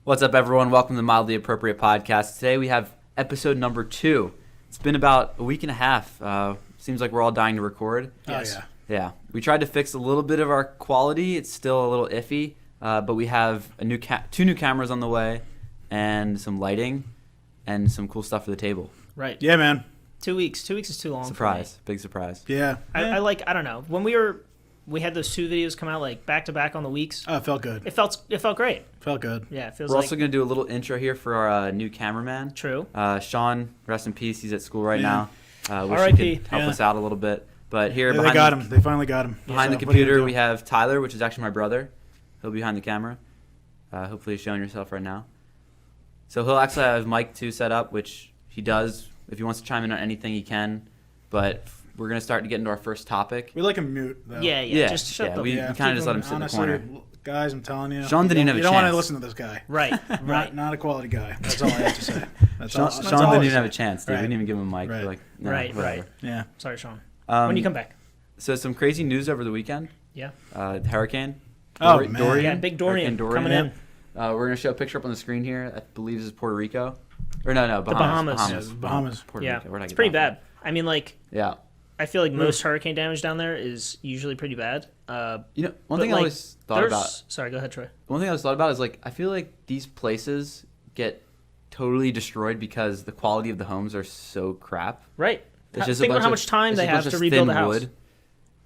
What's up, everyone? Welcome to the Mildly Appropriate Podcast. Today we have episode number 2. It's been about a week and a half. Seems like we're all dying to record. Yes. Oh, Yeah. We tried to fix a little bit of our quality. It's still a little iffy, but we have a new two new cameras on the way and some lighting and some cool stuff for the table. Right. Yeah, man. 2 weeks. 2 weeks is too long. Surprise. Big surprise. Yeah. I don't know. When we had those 2 videos come out like back to back on the weeks. Oh, it felt good. It felt great. Felt good. Yeah, it feels We're like also going to do a little intro here for our new cameraman. true. Sean, rest in peace. He's at school right now. Wish R.I.P. he could help us out a little bit. But here Yeah, they got him. They finally got him. Behind the computer, we have Tyler, which is actually my brother. He'll be behind the camera. Hopefully you're showing yourself right now. So he'll actually have mic 2 set up, which he does. If he wants to chime in on anything, he can. But we're going to start to get into our first topic. We like him mute, though. Yeah. Just shut the we kind of just let him sit in the corner. Guys, I'm telling you. Sean didn't even have a You don't chance. want to listen to this guy. Right. Not a quality guy. That's all I have to say. Sean didn't even have a chance, dude. Right. We didn't even give him a mic. Right. We're like, no, Right. whatever. Yeah. Sorry, Sean. When you come back. So some crazy news over the weekend. Yeah. Hurricane. Oh, man. Dorian. Yeah, big Dorian Hurricane coming in. We're going to show a picture up on the screen here. I believe this is Puerto Rico. Or no, Bahamas. Bahamas. Puerto Yeah. Rico. Where'd I It's get pretty that bad. I mean, like, from? Yeah. I feel like most hurricane damage down there is usually pretty bad. You know, one But, thing I like, always thought about. Sorry, go ahead, Troy. One thing I always thought about is like I feel like these places get totally destroyed because the quality of the homes are so crap. Right. It's just a Think about bunch how of- much time it's they just a have bunch to of rebuild thin a house. wood.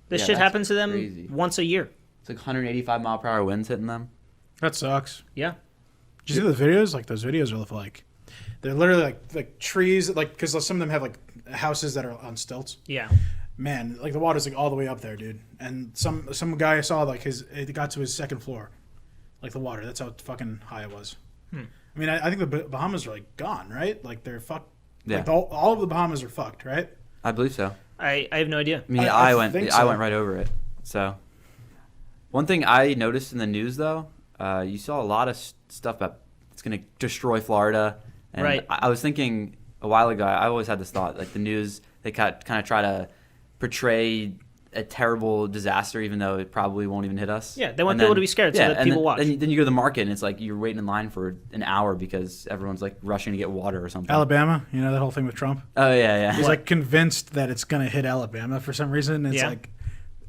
This Yeah, shit that's happens to them crazy. once a year. It's like 185 mile per hour winds hitting them. That sucks. Yeah. Did you see the videos? Like, those videos are like, they're literally like trees, like, because some of them have like houses that are on stilts. Yeah. Man, like the water's like all the way up there, dude. And some guy I saw, like, it got to his second floor. Like the water. That's how fucking high it was. I mean, I think the Bahamas are like gone, right? Like they're fucked. Yeah. Like all of the Bahamas are fucked, right? I believe so. I have no idea. I mean, I I went think so. right over it. So, one thing I noticed in the news though, you saw a lot of stuff about it's going to destroy Florida. And Right. I was thinking a while ago. I always had this thought, like the news, they kind of try to portray a terrible disaster, even though it probably won't even hit us. Yeah, they want And people then- to be scared so that and people then, watch. Then you go to the market and it's like you're waiting in line for an hour because everyone's like rushing to get water or something. Alabama, you know that whole thing with Trump? Oh yeah. He's like convinced that it's going to hit Alabama for some reason. It's Yeah. like,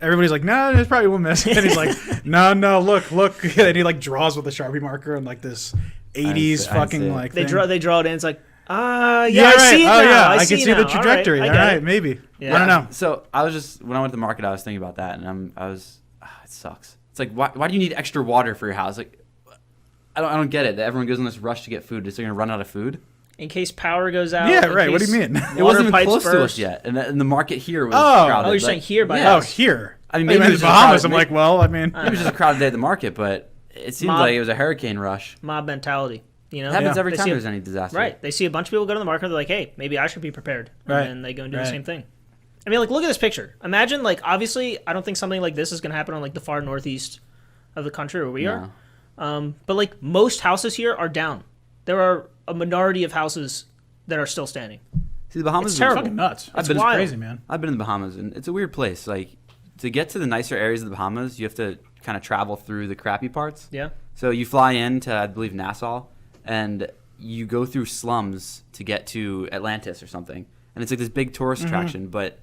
everybody's like, no, it probably won't miss. And he's like, no, look. And he like draws with a Sharpie marker on like this 80s I fucking see it. like They thing. draw it in. It's like, I right. see it now. I can see see the now. trajectory. All All right, right, maybe. Yeah. I don't know. So I was just when I went to the market, I was thinking about that, and it sucks. It's like why do you need extra water for your house? Like I don't get it. That everyone goes on this rush to get food. Is they gonna run out of food? In case power goes out. Yeah, in right. What do case you mean? It water wasn't even pipes close to us burst. yet, and the market here was Oh. crowded. Oh, you're but- saying here by yeah. Oh, us. here. I mean, Maybe maybe in it was the just Bahamas. crowded. I'm like, well, I mean, Maybe it was just a crowded day at the market, but it seemed Mob- like it was a hurricane rush. Mob mentality. You know? It happens Yeah. every They time see there's any disaster. Right. They see a bunch of people go to the market. They're like, hey, maybe I should be prepared. Right. And then they go and do the Right. same thing. I mean, like, look at this picture. Imagine, like, obviously, I don't think something like this is going to happen on, like, the far northeast of the country where we are. But, like, most houses here are down. There are a minority of houses that are still standing. See, the Bahamas It's is terrible. fucking nuts. I've It's been wild. crazy, man. I've been in the Bahamas, and it's a weird place. Like to get to the nicer areas of the Bahamas, you have to kind of travel through the crappy parts. Yeah. So you fly into, I believe, Nassau, and you go through slums to get to Atlantis or something. And it's like this big tourist attraction, but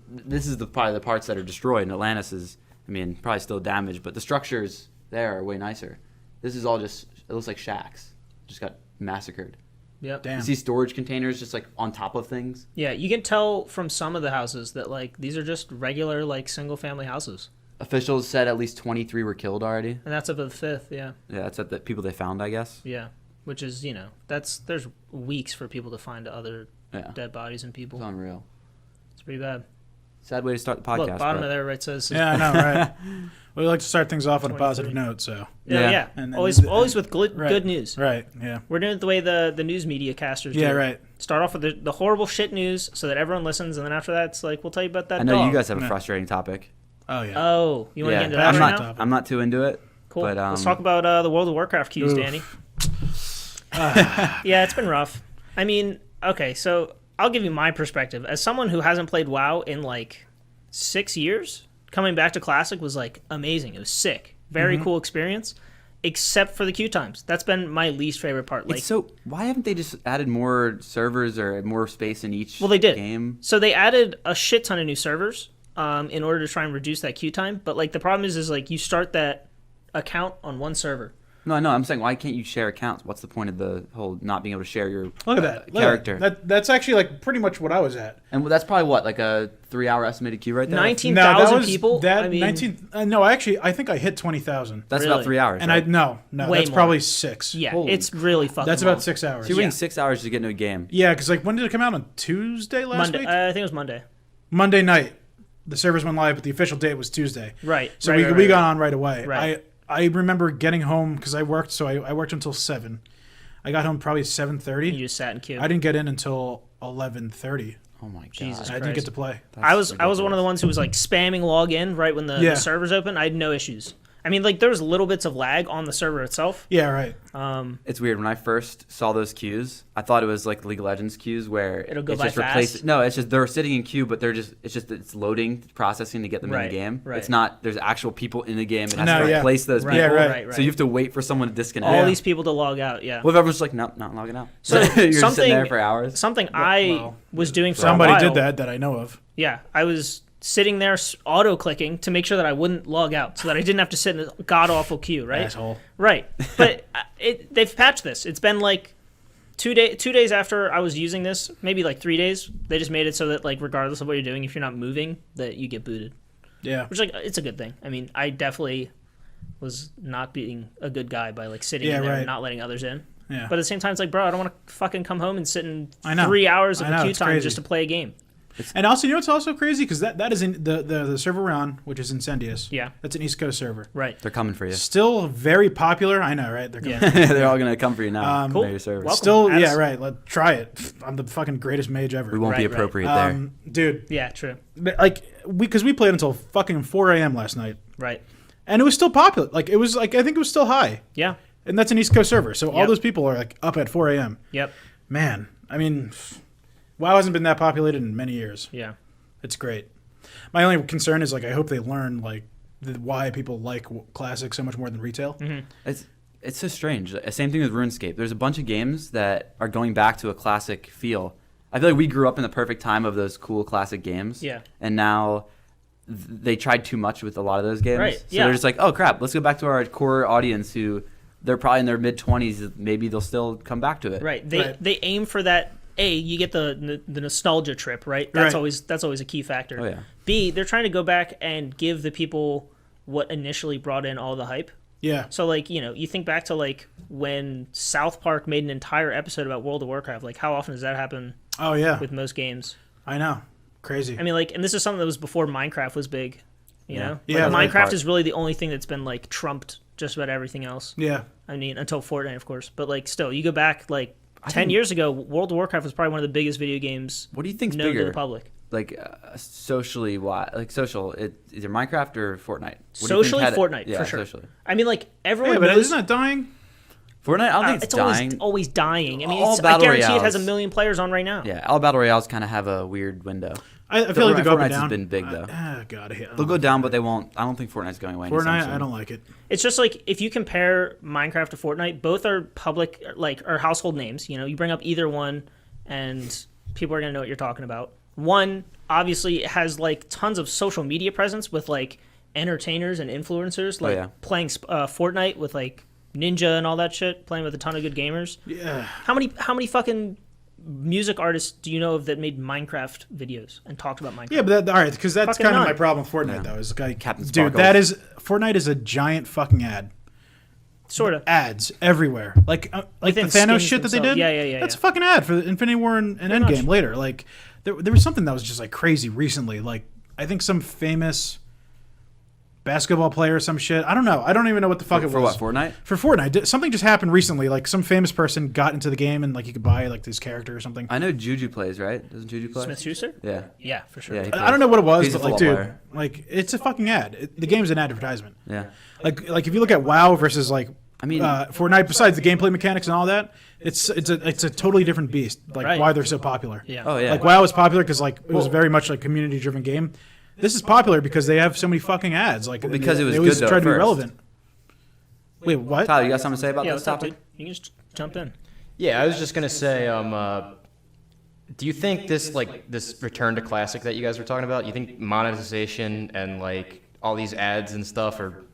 this is probably the parts that are destroyed. And Atlantis is, I mean, probably still damaged, but the structures there are way nicer. This is all just, it looks like shacks. Just got massacred. Yep. Damn. You see storage containers just like on top of things. Yeah, you can tell from some of the houses that, like, these are just regular, like, single-family houses. Officials said at least 23 were killed already. And that's up to the 5th, yeah. Yeah, that's at the people they found, I guess. Yeah. Which is, you know, there's weeks for people to find other Yeah. dead bodies and people. It's unreal. It's pretty bad. Sad way to start the podcast. Look, bottom but- of there, right, says... Yeah, I know, right? We like to start things off on a 23. positive note, so. Yeah. And then- Always with Right. good news. Right, yeah. We're doing it the way the news media casters do. Yeah, right. Start off with the horrible shit news so that everyone listens, and then after that, it's like, we'll tell you about that I know dog. you guys have a Yeah. frustrating topic. Oh, yeah. Oh, you want to get into that I'm right not. now? I'm not too into it. Cool. But, Let's talk about the World of Warcraft queues, Oof. Danny. Yeah, it's been rough. I mean, okay, so I'll give you my perspective. As someone who hasn't played WoW in like 6 years, coming back to Classic was like amazing. It was sick. Very cool experience. except for the queue times. That's been my least favorite part. Like, It's so why haven't they just added more servers or more space in each well, they did. game? So they added a shit ton of new servers in order to try and reduce that queue time. But like the problem is like you start that account on one server. No, I'm saying why can't you share accounts? What's the point of the whole not being able to share your Look at that character? That's actually like pretty much what I was at. And that's probably what, like a 3-hour estimated queue right there? 19,000 people. That I mean, 19. No, actually, I think I hit 20,000. That's Really? about 3 hours. And right? no, Way that's more. probably 6. yeah, Holy- it's really fucking. That's long. about 6 hours. So you're waiting Yeah. 6 hours to get into a game. Yeah, because like when did it come out on Tuesday last Monday. week? I think it was Monday. Monday night. The servers went live, but the official date was Tuesday. Right. So right, we right. got on right away. Right. I remember getting home because I worked. So I worked until 7. I got home probably 7:30. You just sat in queue. I didn't get in until 11:30. Oh my god. Jesus I didn't get to play. I was one of the ones who was like spamming log in right when the servers open. I had no issues. I mean, like there was little bits of lag on the server itself. Yeah, right. It's weird. When I first saw those queues, I thought it was like League of Legends queues where It'll go it's by just fast? No, it's just they're sitting in queue, but it's loading, processing to get them in Right, the game. right. It's not there's actual people in the game. It has No, to yeah. replace those Right, people. Yeah, right. So you have to wait for someone to disconnect. All Yeah. these people to log out. Yeah. Well, if everyone's like, nope, not logging out. So You're just something- sitting there for hours. Something I well, was doing for Somebody a while. did that I know of. Yeah, I was sitting there auto clicking to make sure that I wouldn't log out, so that I didn't have to sit in a god awful queue. Right. Asshole. Right. But they've patched this. It's been like 2 days after I was using this, maybe like 3 days. They just made it so that like regardless of what you're doing, if you're not moving, that you get booted. Yeah. Which like it's a good thing. I mean, I definitely was not being a good guy by like sitting Yeah, in there right. and not letting others in. Yeah. But at the same time, it's like, bro, I don't want to fucking come home and sit in I know. 3 hours of I know, a queue it's time crazy. just to play a game. And also, you know what's also crazy? Because that is in the server we're on, which is Incendious. Yeah. That's an East Coast server. Right. They're coming for you. Still very popular. I know, right? They're coming. Yeah. They're all gonna come for you now. Cool. They're your servers. Welcome. Still, As- yeah, right. Try it. I'm the fucking greatest mage ever. We won't be Right, right. appropriate there. Dude, Yeah. True. like because we played until fucking 4 a.m. last night, Right. and it was still popular. Like it was like I think it was still high, Yeah. and that's an East Coast server. So all Yep. those people are like up at 4 a.m. Yep. Man, I mean, WoW hasn't been that populated in many years. Yeah. It's great. My only concern is like I hope they learn like why people like classic so much more than retail. Mm-hmm. It's so strange. Same thing with RuneScape. There's a bunch of games that are going back to a classic feel. I feel like we grew up in the perfect time of those cool classic games. Yeah. And now they tried too much with a lot of those games. Right, So yeah. they're just like, oh crap, let's go back to our core audience who they're probably in their mid 20s. Maybe they'll still come back to it. Right. Right. They aim for that. A, you get the nostalgia trip, right? That's Right. always a key factor. Oh yeah. B, they're trying to go back and give the people what initially brought in all the hype. Yeah, So like, you know, you think back to like when South Park made an entire episode about World of Warcraft. Like, how often does that happen oh yeah, with most games? I know, crazy. I mean, like, and this is something that was before Minecraft was big. You Yeah. know, Yeah, like, right. Minecraft is really the only thing that's been like trumped just about everything else. Yeah, I mean, until Fortnite, of course. But like, still, you go back like 10 think- years ago, World of Warcraft was probably one of the biggest video games What do you think's known to bigger? the public. Like socially, why? Like social, either Minecraft or Fortnite. What do you think Socially, had it- Fortnite, yeah, for sure. Socially. I mean, like everyone yeah, but knows. isn't that dying? Fortnite, I don't think It's it's dying. always dying. I mean, All I battle guarantee it has a royales. million players on right now. Yeah, all battle royales kind of have a weird window. I feel like they go up and Fortnite's down. has been big though. God, I hate They'll go down, but they won't. I don't think Fortnite's going away. anytime Fortnite. soon. I don't like it. It's just like if you compare Minecraft to Fortnite, both are public, like, or household names. You know, you bring up either one, and people are gonna know what you're talking about. One obviously has like tons of social media presence with like entertainers and influencers, like yeah. playing Fortnite with like Ninja and all that shit, playing with a ton of good gamers. Yeah, How many fucking music artists do you know of that made Minecraft videos and talked about Minecraft? yeah, but all right, because that's Fucking kind of none. my problem with Fortnite Yeah. though. Is like, Captain dude, Sparkles. that is Fortnite is a giant fucking ad. Sort of. Ads everywhere, like the Within Thanos skins shit that they themselves. did. Yeah. That's a fucking ad for the Infinity War and Pretty much. Endgame later. Like there was something that was just like crazy recently. Like I think some famous basketball player or some shit. I don't know. I don't even know what the fuck it For was. what, Fortnite? For Fortnite, something just happened recently. Like some famous person got into the game and like you could buy like this character or something. I know Juju plays, right? Doesn't Juju play? Smith Schuster? Yeah. Yeah, for sure. Yeah, he I don't know what it was, He's a but like, football dude, player. like it's a fucking ad. The game's an advertisement. Yeah. Like if you look at WoW versus like I mean- Fortnite, besides the gameplay mechanics and all that, it's a totally different beast. Like Right. why they're so popular. Yeah. Oh yeah. Like WoW is popular because like it was very much like community driven game. This is popular because they have so many fucking ads. Like because it was they always good, though, try to be first. relevant. Wait, what? Tyler, you got something to say about Yeah, this what's up, topic? dude? You can just jump in. Yeah, I was just gonna say, do you think this return to classic that you guys were talking about? You think monetization and like all these ads and stuff are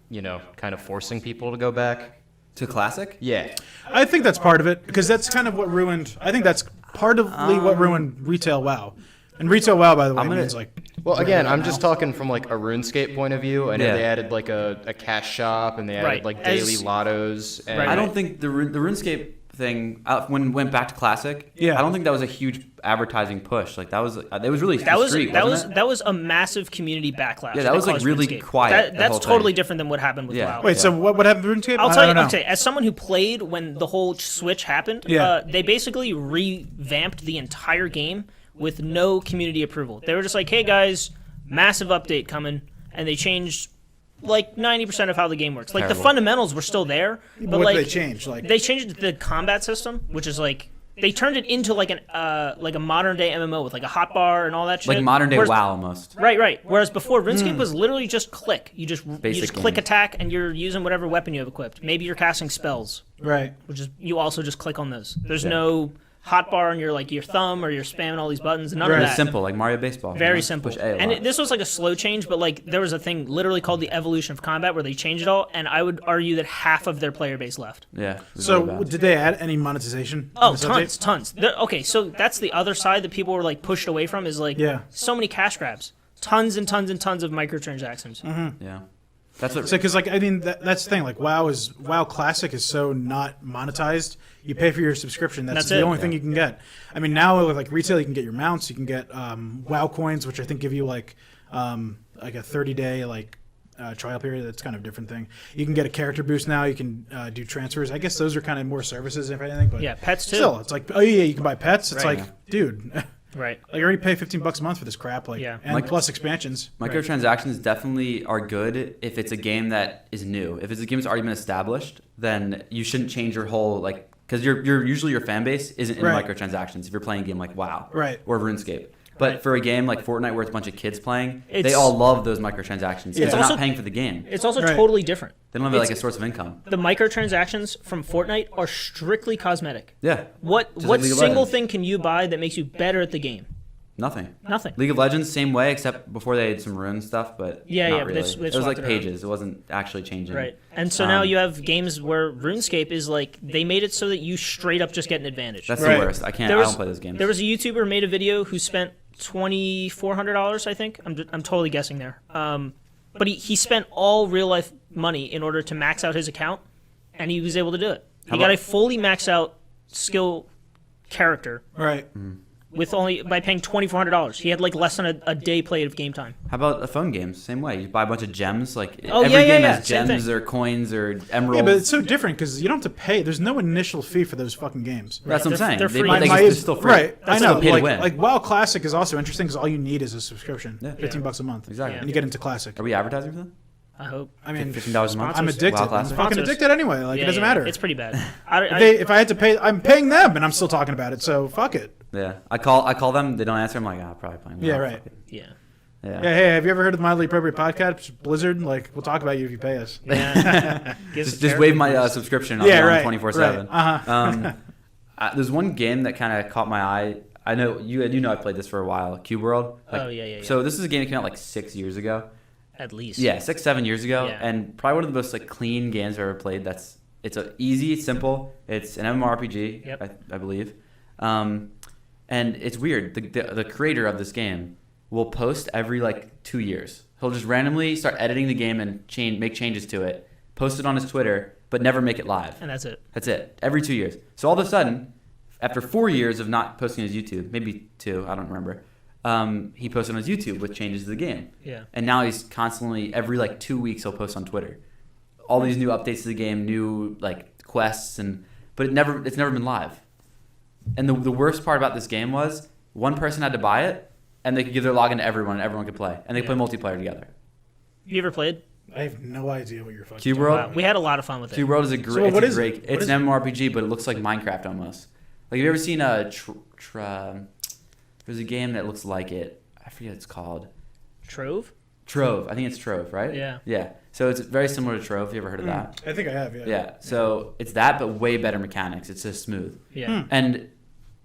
kind of forcing people to go back To classic? Yeah. I think that's part of it because that's kind of what ruined. I think that's partly what ruined retail WoW. And retail WoW, by the way, means like. Well, again, I'm just talking from like a RuneScape point of view. I know Yeah. they added like a cash shop and they added Right. like daily As- lottos. And Right. I don't think the RuneScape thing when it went back to classic. Yeah. I don't think that was a huge advertising push. Like that was it was really That was street, that was wasn't it? that was a massive community backlash. Yeah, that was, like, caused really RuneScape. quiet, the That's whole totally thing. different than what happened with Yeah. WoW. Wait, so what happened to RuneScape? I'll I tell you. don't know. Okay, as someone who played when the whole switch happened, Yeah. they basically revamped the entire game with no community approval. They were just like, "Hey guys, massive update coming," and they changed like 90% of how the game works. Like the Terrible. fundamentals were still there, but What like did they change? Like they changed the combat system, which is like they turned it into like a modern day MMO with like a hotbar and all that shit. like modern day Whereas- WoW almost. Right. Whereas before, RuneScape was literally just click. You just Basic click game. attack, and you're using whatever weapon you have equipped. Maybe you're casting spells, right. which is you also just click on those. There's Yeah. no hotbar on your thumb or you're spamming all these buttons. None Right. of It's that. simple, like Mario Baseball. Very simple. Push A a And lot. this was like a slow change, but like there was a thing literally called the evolution of combat where they changed it all, and I would argue that half of their player base left. Yeah. it was So really bad. did they add any monetization? in Oh, this update? tons. Okay, so that's the other side that people were like pushed away from is like Yeah. so many cash grabs, tons and tons and tons of microtransactions. Yeah. That's what. So, because like I mean, that's the thing. Like WoW Classic is so not monetized. You pay for your subscription. That's the it. only thing you can get. I mean, now with like retail, you can get your mounts. You can get WoW coins, which I think give you like a 30-day trial period. That's kind of a different thing. You can get a character boost now. You can do transfers. I guess those are kind of more services, if anything. But Yeah, pets too. still, it's like, oh yeah, you can buy pets. It's Right. like, dude, Right. like I already pay $15 a month for this crap. Like, Yeah. and Like- plus expansions. Microtransactions definitely are good if it's a game that is new. If it's a game that's already been established, then you shouldn't change your whole because you're usually your fan base isn't in Right. microtransactions if you're playing a game like WoW Right. or RuneScape. But Right. for a game like Fortnite where it's a bunch of kids playing, they It's- all love those microtransactions because Yeah. they're Also- not paying for the game. It's also Right. totally different. They don't have like a it's- source of income. The microtransactions from Fortnite are strictly cosmetic. Yeah. What Just what like League of single Legends. thing can you buy that makes you better at the game? Nothing. Nothing. League of Legends, same way, except before they had some rune stuff, but Yeah, not yeah, but really. they've It was swapped like it around. pages. It wasn't actually changing. Right. And so now Um, you have games where RuneScape is like they made it so that you straight up just get an advantage. That's Right. the worst. I can't. There I was- don't play those games. There was a YouTuber who made a video who spent $2,400, I think. I'm totally guessing there. But he spent all real life money in order to max out his account, and he was able to do it. He How got about- a fully maxed out skill character Right. with only by paying $2,400. He had like less than a day played of game time. How about the phone games? Same way. You buy a bunch of gems. Like Oh, every yeah, yeah, game yeah. has Same gems thing. or coins or emeralds. Yeah, but it's so different because you don't have to pay. There's no initial fee for those fucking games. That's what I'm They're- saying. they're They- free. but they My- it's still free. Right, I That's know. still pay to Like, win. like WoW Classic is also interesting because all you need is a subscription. Yeah. $15 a month. Exactly. And you get into Classic. Are we advertising for them? I hope. I mean, $15 a month. I'm Sponsors. addicted. WoW I'm Classic. fucking Sponsors. addicted anyway. Like, it doesn't matter. It's pretty bad. If I had to pay, I'm paying them, and I'm still talking about it. So fuck it. Yeah. I call them. They don't answer. I'm like, I'll probably play. Yeah, right. yeah. Yeah. Yeah, hey, have you ever heard of the Mildly Appropriate podcast, Blizzard? Like, we'll talk about you if you pay us. Yeah. Just waive my subscription. I'll Yeah, be on right, 24/7. right. Uh-huh. There's one game that kind of caught my eye. I know you know I played this for a while. Cubeworld. Oh, yeah. So this is a game that came out like 6 years ago. At least. Yeah, 6-7 years ago, Yeah. and probably one of the most like clean games I've ever played. It's a easy, it's simple. It's an MMORPG, Yep. I believe, and it's weird. The creator of this game will post every like 2 years. He'll just randomly start editing the game and make changes to it, post it on his Twitter, but never make it live. And that's it. That's it. Every 2 years. So all of a sudden, after 4 years of not posting on his YouTube, maybe 2, I don't remember, he posted on his YouTube with changes to the game. Yeah. And now he's constantly, every like 2 weeks, he'll post on Twitter. All these new updates to the game, new like quests, but it's never been live. And the worst part about this game was one person had to buy it, and they could give their login to everyone, and everyone could play. And they could play multiplayer together. You ever played? I have no idea what you're fucking Cubeworld? talking Wow. about. We had a lot of fun with it. Cubeworld is a So great. what it's is a it? great. What It's is an MMORPG, but it looks like Minecraft almost. Like, have you ever seen there's a game that looks like it. I forget what it's called. Trove? Trove. I think it's Trove, right? Yeah. Yeah. So it's very similar to Trove. Have you ever heard of that? I think I have. Yeah. Yeah. So it's that, but way better mechanics. It's just smooth. Yeah. And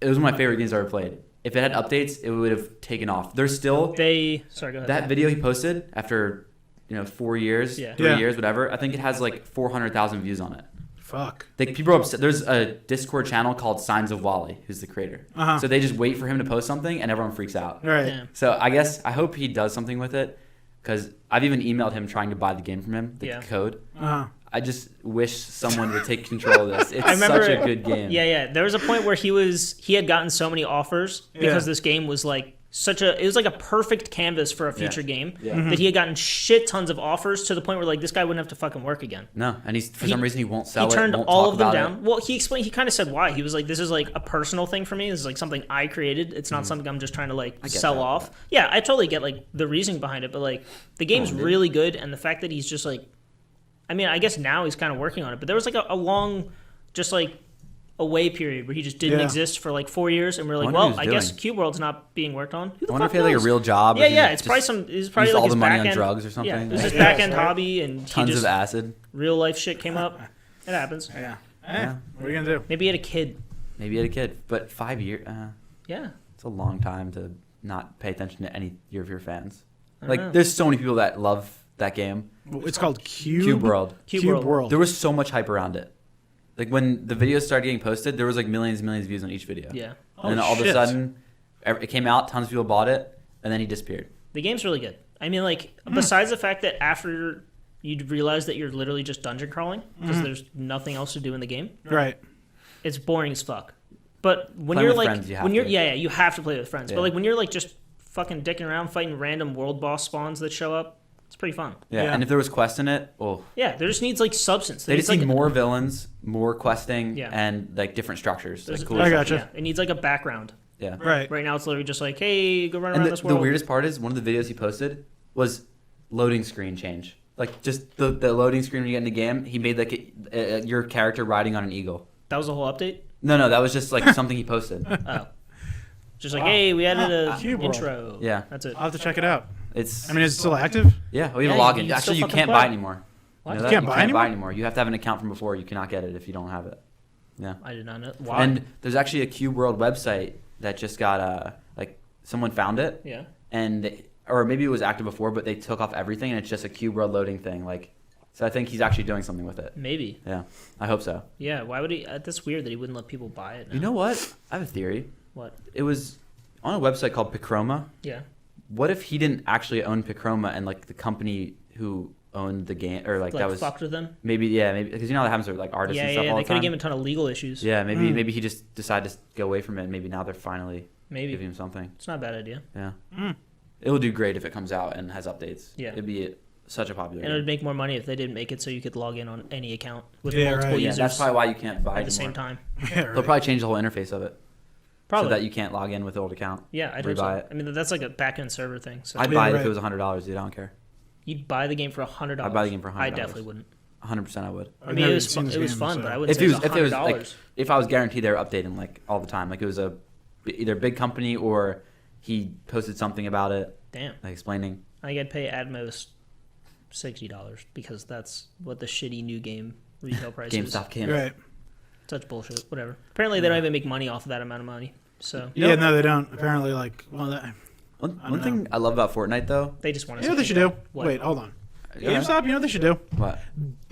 it was one of my favorite games I ever played. If it had updates, it would have taken off. There's still Sorry, go ahead. that video he posted after 4 years, Yeah. 3 Yeah. years, whatever. I think it has like 400,000 views on it. Fuck. Like people are upset. There's a Discord channel called Signs of Wally, who's the creator. Uh-huh. So they just wait for him to post something, and everyone freaks out. Right. Yeah. So I hope he does something with it, because I've even emailed him trying to buy the game from him, the Yeah. code. Uh-huh. I just wish someone would take control of this. It's I remember, such a good game. Yeah. There was a point where he had gotten so many offers because Yeah. this game was like it was like a perfect canvas for a future game Yeah. that he had gotten shit tons of offers to the point where like this guy wouldn't have to fucking work again. No, and for some reason he won't sell He it. turned won't all talk of them about down. it. Well, he kind of said why. He was like, this is like a personal thing for me. This is like something I created. It's not something I'm just trying to like get sell that. off. Yeah, I totally get like the reasoning behind it, but like the game's dude. really good, and the fact that he's just like, I mean, I guess now he's kind of working on it, but there was like a long, just like away period where he just didn't Yeah. exist for like 4 years, and we're like, Wonder what well, I he was guess Cubeworld's not being worked on. Who the I wonder fuck if he had like a knows? real job. or Yeah, if he yeah, it's just probably it's probably used like all his the money on back-end- drugs or something. Yeah, it was Yeah. his back end hobby, and he Tons just of acid. real life shit came up. It happens. Yeah. Yeah. What are you gonna do? Maybe he had a kid. Maybe he had a kid, but 5 years. Yeah. It's a long time to not pay attention to any of your fans. I don't Like, know. there's so many people that love that game. It's called Cubeworld. Cubeworld. There was so much hype around it. Like, when the videos started getting posted, there was like millions and millions of views on each video. Yeah. And then all of a shit. sudden, it came out, tons of people bought it, and then he disappeared. The game's really good. I mean, like, besides the fact that after you realize that you're literally just dungeon crawling because there's nothing else to do in the game, Right. it's boring as fuck. But when Playing you're with like, friends, you have when you're to. yeah, you have to play with friends. Yeah. But like when you're like just fucking dicking around fighting random world boss spawns that show up, it's pretty fun. Yeah. Yeah. And if there was quest in it, oh, Yeah, there just needs like substance. they There just needs, need like, more villains, more questing, Yeah. and like different structures. there's- Like, cool I stuff. gotcha. Yeah, it needs like a background. Yeah. Right. Right now, it's literally just like, hey, go run around And this the world. weirdest part is one of the videos he posted was loading screen change. Like, just the loading screen when you get in the game, he made like your character riding on an eagle. That was the whole update. No, that was just like something he posted. Oh, just like, Wow. hey, we added a Cubeworld. intro. Yeah. That's it. I'll have to check it out. It's I mean, is it still active? yeah, we have Yeah, a you login. can Actually, still you fucking can't play. buy it anymore. What? You You know that? can't You buy can't buy anymore? it anymore. You have to have an account from before. You cannot get it if you don't have it. Yeah. I did not know. Why? And there's actually a Cubeworld website that just got like someone found it, yeah. and or maybe it was active before, but they took off everything, and it's just a Cubeworld loading thing. Like, so I think he's actually doing something with it. Maybe. Yeah, I hope so. Yeah. Why would he? That's weird that he wouldn't let people buy it. Now. You know what? I have a theory. What? It was on a website called Pichroma. Yeah. What if he didn't actually own Pichroma, and like the company who owned the game, or like Like that was fucked with them. maybe because you know that happens with like artists Yeah, and stuff yeah. all They the could have time. given him a ton of legal issues. Yeah, maybe he just decided to go away from it, and maybe now they're finally Maybe. giving him something. It's not a bad idea. Yeah. Mm. It will do great if it comes out and has updates. Yeah. It'd be such a popular And it would game. make more money if they didn't make it so you could log in on any account with Yeah, multiple right. Yeah, users that's probably why you can't buy at it the same anymore. time. Yeah, They'll right. probably change the whole interface of it Probably. so that you can't log in with the old account. Yeah, I'd hope so. rebuy it. I mean, that's like a back-end server thing. So I'd Yeah, buy it if right. it was $100, dude. I don't care. you'd buy the game for $100. I'd buy the game for I $100. definitely wouldn't. 100% I would. I I've mean, never it was seen fun, this it was game, fun, so- but I wouldn't If say it was $100. like if I was guaranteed they were updating like all the time, like it was a either big company or he posted something about it, Damn, like explaining. I think I'd pay at most $60 because that's what the shitty new game retail price is. GameStop came. Right. Such bullshit. Whatever. Apparently, they don't even make money off of that amount of money. So Yeah, no, they don't. Apparently, like, well, that, One I don't thing I love about Fortnite though. they just want to. you know what they should do? What? Wait, hold on. Yeah. GameStop, you know what they should do? What?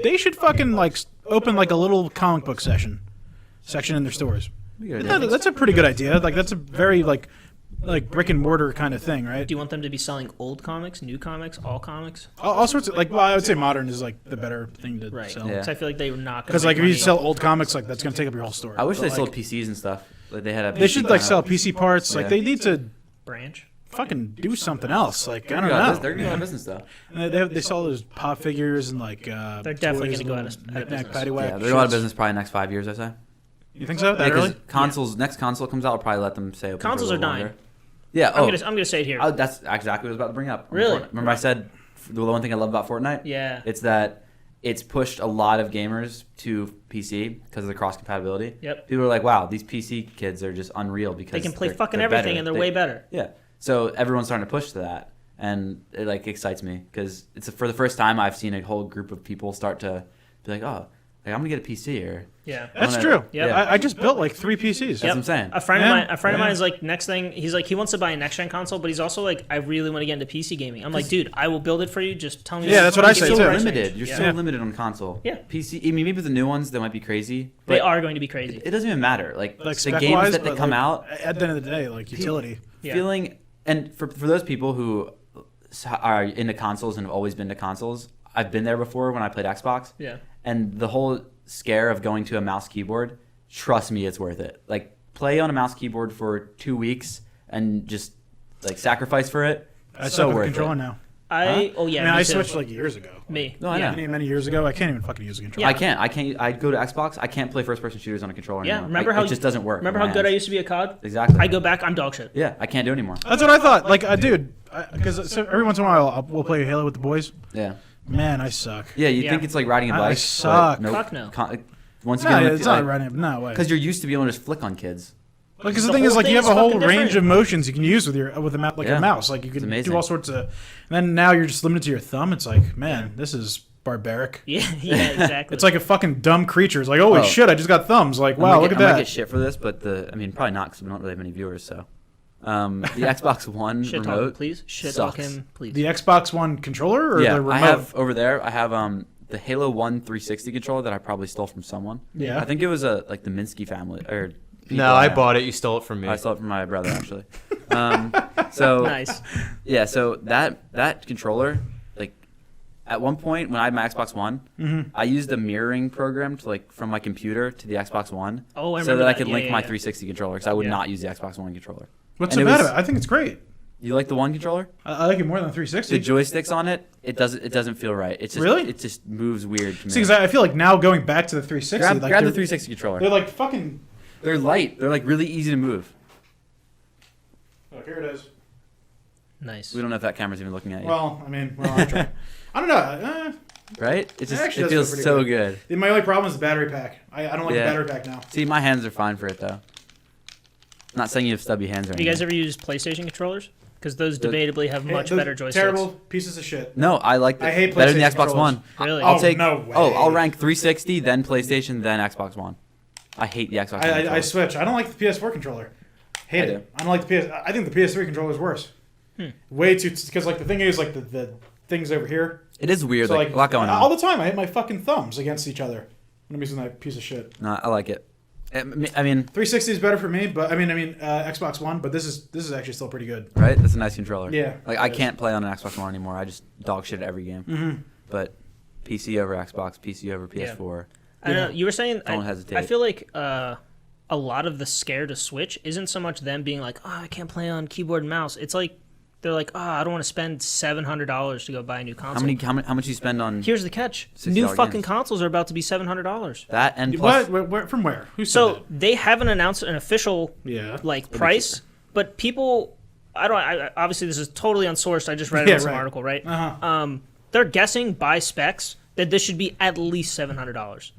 They should fucking, like, open, like, a little comic book section in their stores. Good idea. That's a pretty good idea. Like, that's a very, like brick and mortar kind of thing, right? Do you want them to be selling old comics, new comics, all comics? All sorts of, like, well, I would say modern is, like, the better thing to Right. sell. Yeah. Because I feel like they were not. Because, like, if you sell old comics, like, that's going to take up your whole store. I wish But, they like, sold PCs and stuff. Like they had a. They should, PC like, lineup. sell PC parts. Like, Yeah. they need to branch. fucking do something else. Like, I They're don't gonna go out of know. bus- They're gonna go out of business though. And they sell those pop figures and, like, They're definitely toys gonna go and out of knick-knack, business. paddywhack Yeah, they're going out of shits. business probably next 5 years. I say. You think so? That Yeah, 'cause early? consoles. Next console comes out, I'll probably let them stay open. Consoles for a are little dying. longer. Yeah. I'm Oh, gonna say it here. that's exactly what I was about to bring up. Really? Remember I said the one thing I love about Fortnite? Yeah. It's that it's pushed a lot of gamers to PC because of the cross compatibility. Yep. People are like, wow, these PC kids are just unreal because They can play they're fucking better. everything and they're way better. Yeah. So everyone's starting to push to that. and it like excites me because it's for the first time I've seen a whole group of people start to be like, oh, like, I'm gonna get a PC or Yeah. That's true. Yep. I just built like 3 PCs. That's what I'm saying. A friend Yeah. of mine is like, next thing, he's like, he wants to buy a next gen console, but he's also like, I really want to get into PC gaming. I'm like, dude, I will build it for you. Just tell me. Yeah, that's what I say, You're too. so price limited. range. You're Yeah. so limited on console. Yeah. PC. I mean, maybe the new ones that might be crazy. But They are going to be crazy. It doesn't even matter. Like the spec games wise, that they but, come like, out, at the end of the day, like utility. Yeah. feeling and for those people who are into consoles and have always been to consoles, I've been there before when I played Xbox. Yeah. And the whole scare of going to a mouse keyboard, trust me, it's worth it. Like play on a mouse keyboard for 2 weeks and just like sacrifice for it. I So suck with worth a controller it. now. Oh yeah. I mean, me I too. switched like years ago. Me. No, I yeah. know. Many years ago, I can't even fucking use a controller. Yeah. I can't. I go to Xbox. I can't play first-person shooters on a controller Yeah. anymore. Remember Like, how it just doesn't work. Remember with how my good I hands. used to be at COD? Exactly. I go back, I'm dog shit. Yeah, I can't do it anymore. That's what I thought. Like, dude, because every once in a while we'll play Halo with the boys. Yeah. Man, I suck. Yeah, you Yeah. think it's like riding a I bike. suck. But nope. Fuck no. Once you No, get it's not right. No way. because you're used to be able to just flick on kids. Because the The thing is, whole like, you thing have is a whole fucking range different. of motions you can use with a Yeah. mouse. Like, you can amazing. do all sorts of. And then now you're just limited to your thumb. It's like, man, this is barbaric. Yeah. Yeah. Exactly. It's like a fucking dumb creature. It's like, holy Oh. shit, I just got thumbs. Like, I wow, might look get, at I might that. get shit for this, but I mean, probably not because we don't really have any viewers. So, the Xbox One shit talk him, remote. please. Shit talk sucks. him, please. The Xbox One controller or Yeah, the remote? I have over there. I have the Halo 1 360 controller that I probably stole from someone. Yeah. I think it was like the Minsky family or. people No, I know. bought it. You stole it from me. I stole it from my brother actually. So Nice. yeah, so that controller, like, at one point when I had my Xbox One, Mm-hmm. I used a mirroring program to like from my computer to the Xbox One, Oh, I so remember that I that. could Yeah, link yeah, my yeah. 360 controller because I would Yeah. not use the Xbox One controller. What's and so it bad was- about it? I think it's great. You like the one controller? I like it more than 360. The joysticks on it, it doesn't feel right. It's just, Really? It just moves weird to me. See, because I feel like now going back to the 360, grab like the they're, 360 controller. they're like fucking. They're light. They're like really easy to move. Oh, here it is. Nice. We don't know if that camera's even looking at you. Well, I mean, I try. I don't know. Right? It just actually it does feels feel so pretty good. My only problem is the battery pack. I don't like Yeah. the battery pack now. See, my hands are fine for it though. Not saying you have stubby hands or Do you guys anything. ever use PlayStation controllers? Because those The- debatably have much Those better joysticks. Terrible pieces of shit. No, I like I hate better than the PlayStation Xbox controllers. One. Really? I'll Oh, take. no way. Oh, I'll rank 360, then PlayStation, then Xbox One. I hate the Xbox One. I controller. switch. I don't like the PS4 controller. Hate I it. do. I don't like the PS. I think the PS3 controller is worse. Way too, because like the thing is like the things over here. It is weird. So like a lot going all on. the time. I hit my fucking thumbs against each other when I'm using that piece of shit. No, I like it. I mean, 360 is better for me, but I mean Xbox One, but this is actually still pretty good. right? That's a nice controller. Yeah, Like it I is. can't play on an Xbox One anymore. I just dog shit at every game. Mm-hmm. But PC over Xbox, PC over Yeah. PS4. I don't know. You were saying. Don't I hesitate. feel like a lot of the scare to Switch isn't so much them being like, oh, I can't play on keyboard and mouse. It's like they're like, oh, I don't want to spend $700 to go buy a new console. How much you spend on Here's the catch: $60 new fucking games. consoles are about to be $700. that and plus What? From where? Who said So that? they haven't announced an official Yeah. like price, but people, obviously this is totally unsourced. I just read it Yeah, in some right. article, right? Uh-huh. They're guessing by specs that this should be at least $700.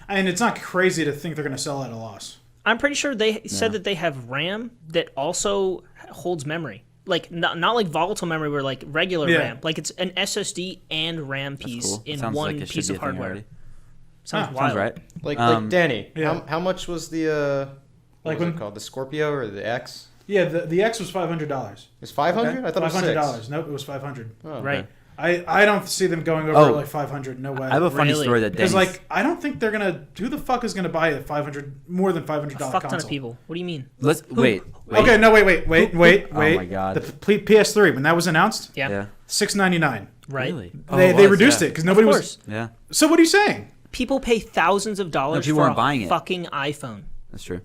And it's not crazy to think they're going to sell at a loss. I'm pretty sure they said that they have RAM that also holds memory. Like not like volatile memory where like regular Yeah. RAM. Like it's an SSD and RAM piece cool. in Sounds one like it should piece be of a thing hardware. already. Sounds Sounds wild. Sounds right. Like Danny, Yeah. how much was the what Like was when- it called? The Scorpio or the X? Yeah, the X was $500. It's 500? I thought it was $500. $6. Nope, it was $500. Oh, Right. Okay. I don't see them going over Oh. like $500. No way. I have a funny Really? story that Because Danny's, like I don't think they're gonna. Who the fuck is gonna buy a more than $500 A fuck ton console? of people. What do you mean? let's wait. Okay, no, wait. Oh my God. The PS3 when that was announced, Yeah. Yeah. $699. Right. Really? They Oh, it was, reduced yeah. it because nobody Of was. course. Yeah, So what are you saying? People pay thousands of dollars people for aren't a buying it. fucking iPhone. that's true.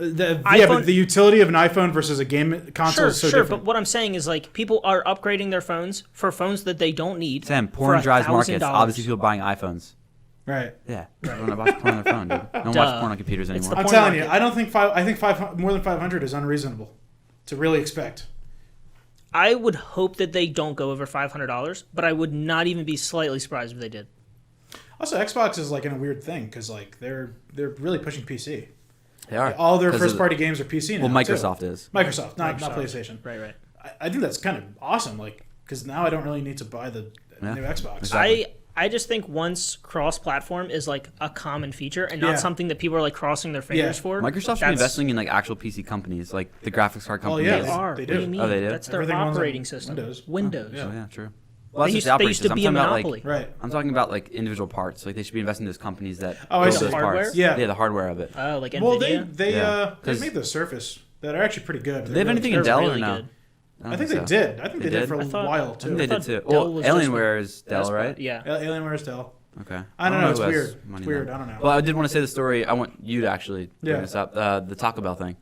Yeah, iPhone- but the utility of an iPhone versus a game console Sure, is so sure, different. but what I'm saying is like people are upgrading their phones for phones that they don't need. Sam, for porn drives markets. $1,000. Obviously, people buying iPhones. Right. Yeah, everyone watches porn on their phone, dude. No one Duh. watches porn on computers It's anymore. the I'm porn telling you, market. I don't think I think more than 500 is unreasonable to really expect. I would hope that they don't go over $500, but I would not even be slightly surprised if they did. Also, Xbox is like in a weird thing because like they're really pushing PC. They are. All their 'Cause first of- party games are PC now. Well, too. Microsoft is. Microsoft, not Microsoft. PlayStation. Right. I think that's kind of awesome. Like, because now I don't really need to buy the Yeah. new Xbox. Exactly. I just think once cross-platform is like a common feature and not Yeah. something that people are like crossing their fingers Yeah. for. Microsoft should be that's- investing in like actual PC companies, like the graphics card Oh, companies. yeah, They are. They What do you do. mean? Oh, they do? That's their Everything runs on operating system. Windows. Windows. Yeah. Oh, yeah, true. Well, They that's used, just the they operating used to system. be a I'm talking about, monopoly. Right. I'm talking about like individual parts. Like they should be investing in those companies that Oh, I build see. those Hardware? parts. Yeah. Yeah, the hardware of it. Like Well, Nvidia. they Yeah. made the Surface that are actually pretty good. Do they have anything in They're Dell really or no? good. I think they so. did. I think They they did did? for a I thought- while I too. think they I did thought too. Dell Well, was just Alienware is That's Dell, right? Yeah. Alienware's Dell. Okay. I don't know. It's who has weird. money It's weird. now. I don't know. Well, I did want to say the story. I want you to actually bring Yeah. this up. The Taco Bell thing.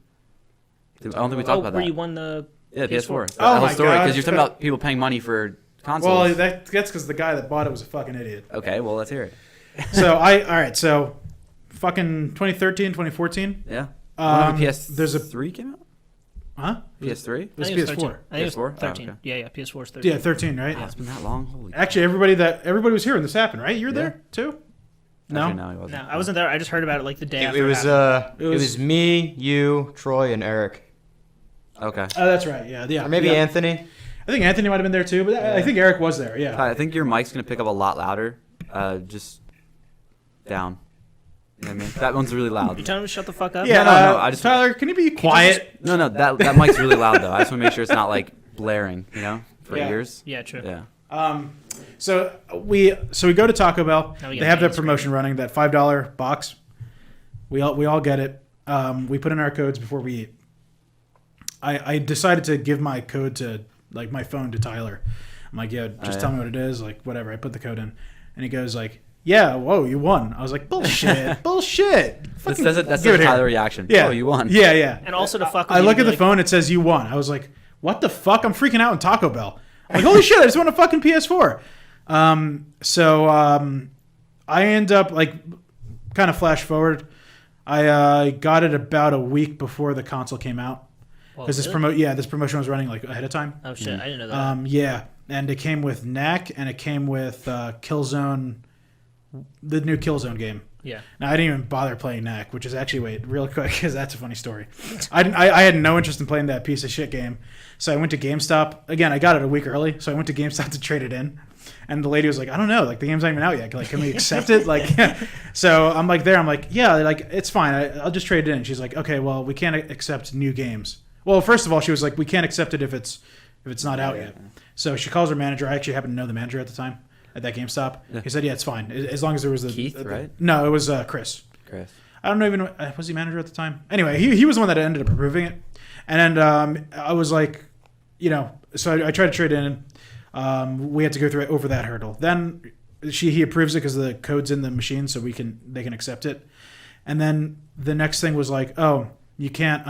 I don't think we talked about where that. you won the Yeah, PS4. PS4. The Oh whole my story, God. because you're talking about people paying money for consoles. Well, that's because the guy that bought it was a fucking idiot. Okay, well, let's hear it. So all right. So, fucking 2013, 2014. Yeah. Um, When the PS3 there's a came out? huh? PS3? It was I think it was 13. PS4. I think it was PS4? Oh, 13. okay. Yeah, PS4 is 13. Yeah, 13, right? Oh, it's been that long? Holy Actually, everybody was here when this happened, right? You were Yeah. there too. No. Actually, no, he wasn't. No, I wasn't there. I just heard about it like the day It, after. it was happened. It it was- was me, you, Troy, and Eric, Okay. Oh, that's right. Yeah. or maybe yeah. Anthony. I think Anthony might have been there too, but I think Eric was there. Yeah. I think your mic's going to pick up a lot louder. Just down. You know what I mean? That one's really loud. You telling him to shut the fuck up? Yeah. No, I just- Tyler, can you be quiet? No, that mic's really loud, though. I just want to make sure it's not, like, blaring, you know, for Yeah. ears. Yeah, true. Yeah. So we go to Taco Bell. Now we They get have that paid promotion running, that $5 box. We all get it. We put in our codes before we eat. I decided to give my code to like my phone to Tyler. I'm like, yeah, just yeah. tell me what it is, like whatever. I put the code in, and he goes like, yeah, whoa, you won. I was like, bullshit, bullshit. Fucking That's give the it here. Tyler reaction. Yeah, Oh, you won. Yeah, yeah. And also to fuck with I you, look be at the like, phone. It says you won. I was like, what the fuck? I'm freaking out in Taco Bell. I'm like, holy shit! I just won a fucking PS4. I end up like kind of flash forward. I got it about a week before the console came out Well, because really? this promotion was running like ahead of time. Oh shit, I didn't know that. Yeah, and it came with NAC and it came with Killzone, the new Killzone game. Yeah. Now I didn't even bother playing NAC, which is actually wait real quick because that's a funny story. I had no interest in playing that piece of shit game, so I went to GameStop again. I got it a week early, so I went to GameStop to trade it in, and the lady was like, "I don't know, like the game's not even out yet. Like, can we accept it?" Like, so I'm like, yeah, like it's fine. I'll just trade it in. She's like, okay, well, we can't accept new games. Well, first of all, she was like, we can't accept it if it's not out yet. So she calls her manager. I actually happened to know the manager at the time at that GameStop. Yeah. He said, yeah, it's fine as long as there was the Keith, right? No, it was Chris. Chris. I don't know even was he manager at the time. Anyway, he was the one that ended up approving it, and then I was like, so I tried to trade in. We had to go through over that hurdle. Then he approves it because the code's in the machine, so they can accept it. And then the next thing was like, oh, you can't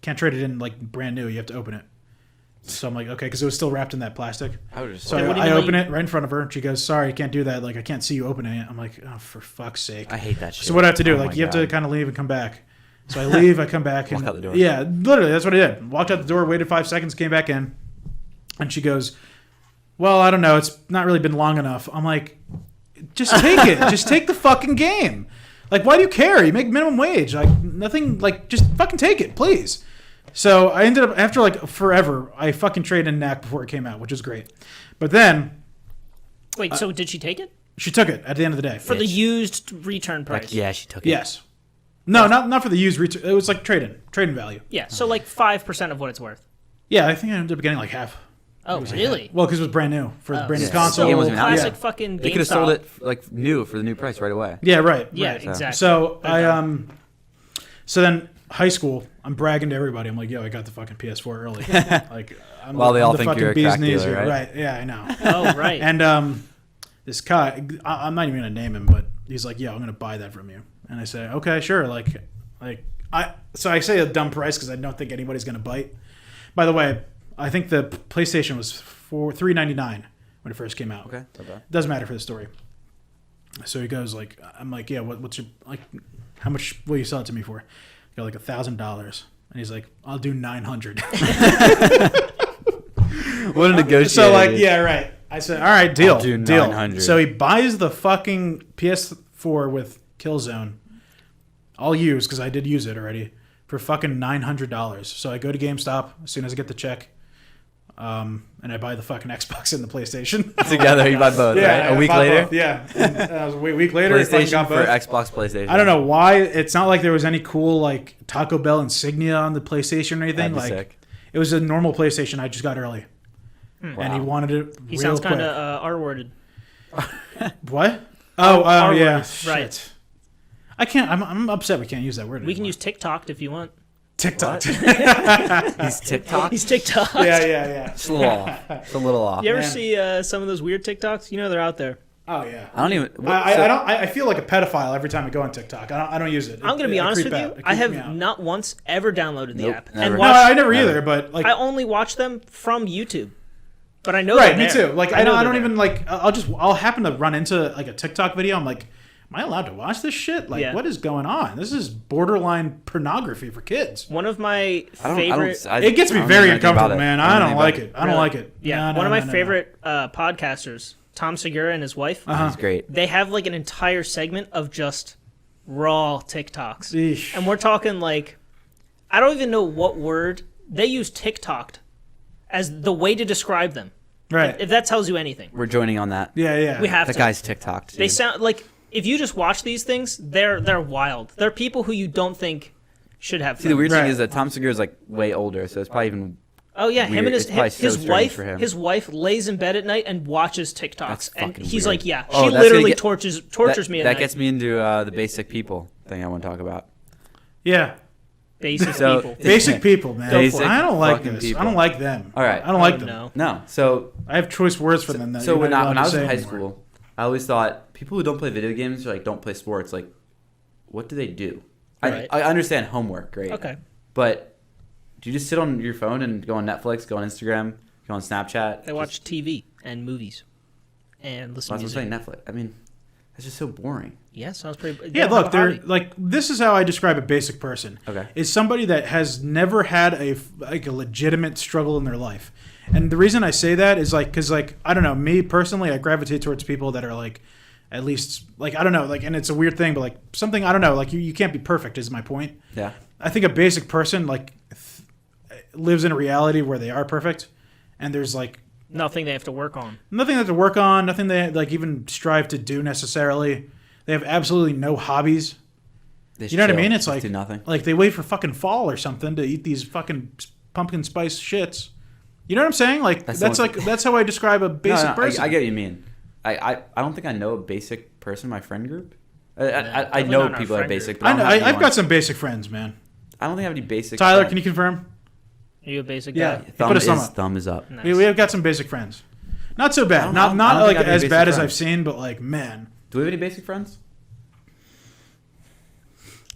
trade it in like brand new. You have to open it. So I'm like, okay, because it was still wrapped in that plastic. I would just. So Okay, what do you I mean, open like- it right in front of her, and she goes, "Sorry, I can't do that. Like, I can't see you opening it." I'm like, "Oh, for fuck's sake!" I hate that shit. So what I have to do? Oh Like, my you have to God. kind of leave and come back. So I leave, I come back, and Walk out the door. yeah, literally, that's what I did. Walked out the door, waited 5 seconds, came back in, and she goes, "Well, I don't know. It's not really been long enough." I'm like, "Just take it. Just take the fucking game. Like, why do you care? You make minimum wage. Like, nothing. Like, just fucking take it, please." So I ended up after like forever. I fucking traded in NAC before it came out, which was great. But then Wait, so did she take it she took it at the end of the day. for the used return price? Like, yeah, she took it. Yes. No, not for the used return. It was like trade-in value. Yeah, so like 5% of what it's worth. Yeah, I think I ended up getting like half. Oh, really? Well, because it was brand new for the brand new yeah. console. The game So wasn't even out classic yet. fucking They could have sold GameStop. it like new for the new price right away. Yeah, right. Yeah, right. exactly. So They're I dumb. so then high school, I'm bragging to everybody. I'm like, yo, I got the fucking PS4 early. Like, I'm While they I'm all the think fucking you're a bee's crack knees dealer, here. right? Yeah, I know. Oh, right. And this guy, I'm not even gonna name him, but he's like, "Yo, I'm gonna buy that from you." And I say, "Okay, sure." So I say a dumb price because I don't think anybody's gonna bite. By the way, I think the PlayStation was for $399 when it first came out. Okay. Not bad. Doesn't matter for the story. So he goes like, "I'm like, yeah, what's your like? How much will you sell it to me for?" I go like $1,000, and he's like, "I'll do 900." What a negotiator. So like, yeah, right. I said, all right, deal, I'll do deal. 900. So he buys the fucking PS4 with Killzone, all used because I did use it already, for fucking $900. So I go to GameStop as soon as I get the check. and I buy the fucking Xbox and the PlayStation. Together, you buy both, right? I A week bought later? both, yeah. And, a week later, I fucking PlayStation got for both. Xbox, PlayStation. I don't know why. It's not like there was any cool like Taco Bell insignia on the PlayStation or anything. That'd be Like sick. it was a normal PlayStation I just got early, and he wanted it. He real sounds quick. kind of R-worded. What? Oh, R-word, yeah. right. Shit. I can't. I'm upset. We can't use that word. We can anymore. use TikTok if you want. TikTok. He's TikTok. He's TikTok. yeah. It's a little off. It's a little off. You ever Man. see some of those weird TikToks? You know they're out there. Oh yeah. I don't even. I don't. I feel like a pedophile every time I go on TikTok. I don't use it. I'm gonna be honest creep with out. you. It I creeps me have out. not once ever downloaded the Nope, app never. and No, watched. I never either. But like, I only watch them from YouTube. But I know. right, they're me there. too. Like know I they're don't there. even like. I'll happen to run into like a TikTok video. I'm like, am I allowed to watch this shit? Like, Yeah. what is going on? This is borderline pornography for kids. One of my I don't, favorite. It gets me very uncomfortable, man. I don't like it. I don't Really? like it. Yeah, No, one of no, my no, favorite podcasters, Tom Segura and his wife. He's great. They have like an entire segment of just raw TikToks, Eesh. and we're talking like, I don't even know what word they use TikToked as the way to describe them. Right. If that tells you anything, We're joining on that. Yeah. we have That to. guy's TikTok. Dude. They sound like if you just watch these things, they're wild. They're people who you don't think should have. See, the weird Right. thing is that Tom Segura is like way older, so it's probably even. Oh yeah, him weird. and his It's probably so his strange wife. for him. His wife lays in bed at night and watches TikToks, That's and fucking he's weird. like, yeah, Oh, she that's literally gonna get- tortures me at That night. gets me into the basic people thing I want to talk about. Yeah. Basic So- people. Basic people, man. Basic I don't like fucking this. people. I don't like them. All right. I don't like Oh, them. no. No, so I have choice words for them. That so you're when not I allowed to was in say high anymore. school, I always thought people who don't play video games or like don't play sports, like, what do they do? Right. I understand homework, great. Okay. But do you just sit on your phone and go on Netflix, go on Instagram, go on Snapchat? They watch TV and movies and listen That's to what I'm music. saying, Netflix. I mean, that's just so boring. Yeah, sounds pretty. they Yeah, don't have look, a they're hobby. like this is how I describe a basic person. Okay. Is somebody that has never had a legitimate struggle in their life. And the reason I say that is like cuz like I don't know, me personally I gravitate towards people that are like at least like I don't know, like and it's a weird thing but like something I don't know, like you can't be perfect is my point. Yeah. I think a basic person like lives in a reality where they are perfect and there's like Nothing they have to work on. nothing they have to work on, nothing they like even strive to do necessarily. They have absolutely no hobbies. They You know what I chill, mean? It's just like do nothing. Like they wait for fucking fall or something to eat these fucking pumpkin spice shits. You know what I'm saying? Like That's that's almost- like that's how I describe a basic person. I get what you mean. I don't think I know a basic person in my friend group. I definitely know not in our people that are friend basic, group. but I don't have I've anyone. got some basic friends, man. I don't think I have any basic. Tyler, friends. can you confirm? Are you a basic Yeah. guy? Thumb Put a is, thumb up. thumb is up. Nice. We have got some basic friends. Not so I bad. don't- Not I not don't like think I have as any bad basic as I've friends. seen, but like man. Do we have any basic friends?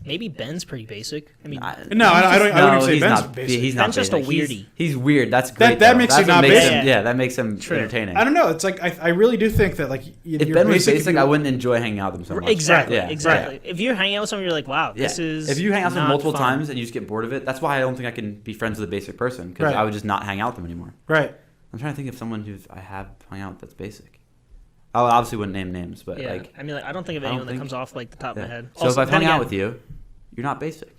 Maybe Ben's pretty basic. I mean, No, I wouldn't say he's Ben's not, basic. He's not Ben's just a basic. weirdie. He's weird. That's great. That though. makes That's you what not makes basic. him- Yeah, that makes him True. entertaining. I don't know. It's like I really do think that like If you're Ben was if basic, you- I wouldn't enjoy hanging out with him so much. exactly, Yeah, exactly. If you're hanging out with someone, you're like, wow, Yeah. this is. If you hang out with him not multiple fun. times and you just get bored of it, that's why I don't think I can be friends with a basic person because Right. I would just not hang out with them anymore. Right. I'm trying to think of someone who I have hung out with that's basic. I obviously wouldn't name names, but Yeah, like, I mean, like, I don't think of I don't anyone that think- comes off like the top of yeah. my head. So Also, if I've then hung out again, with you, you're not basic.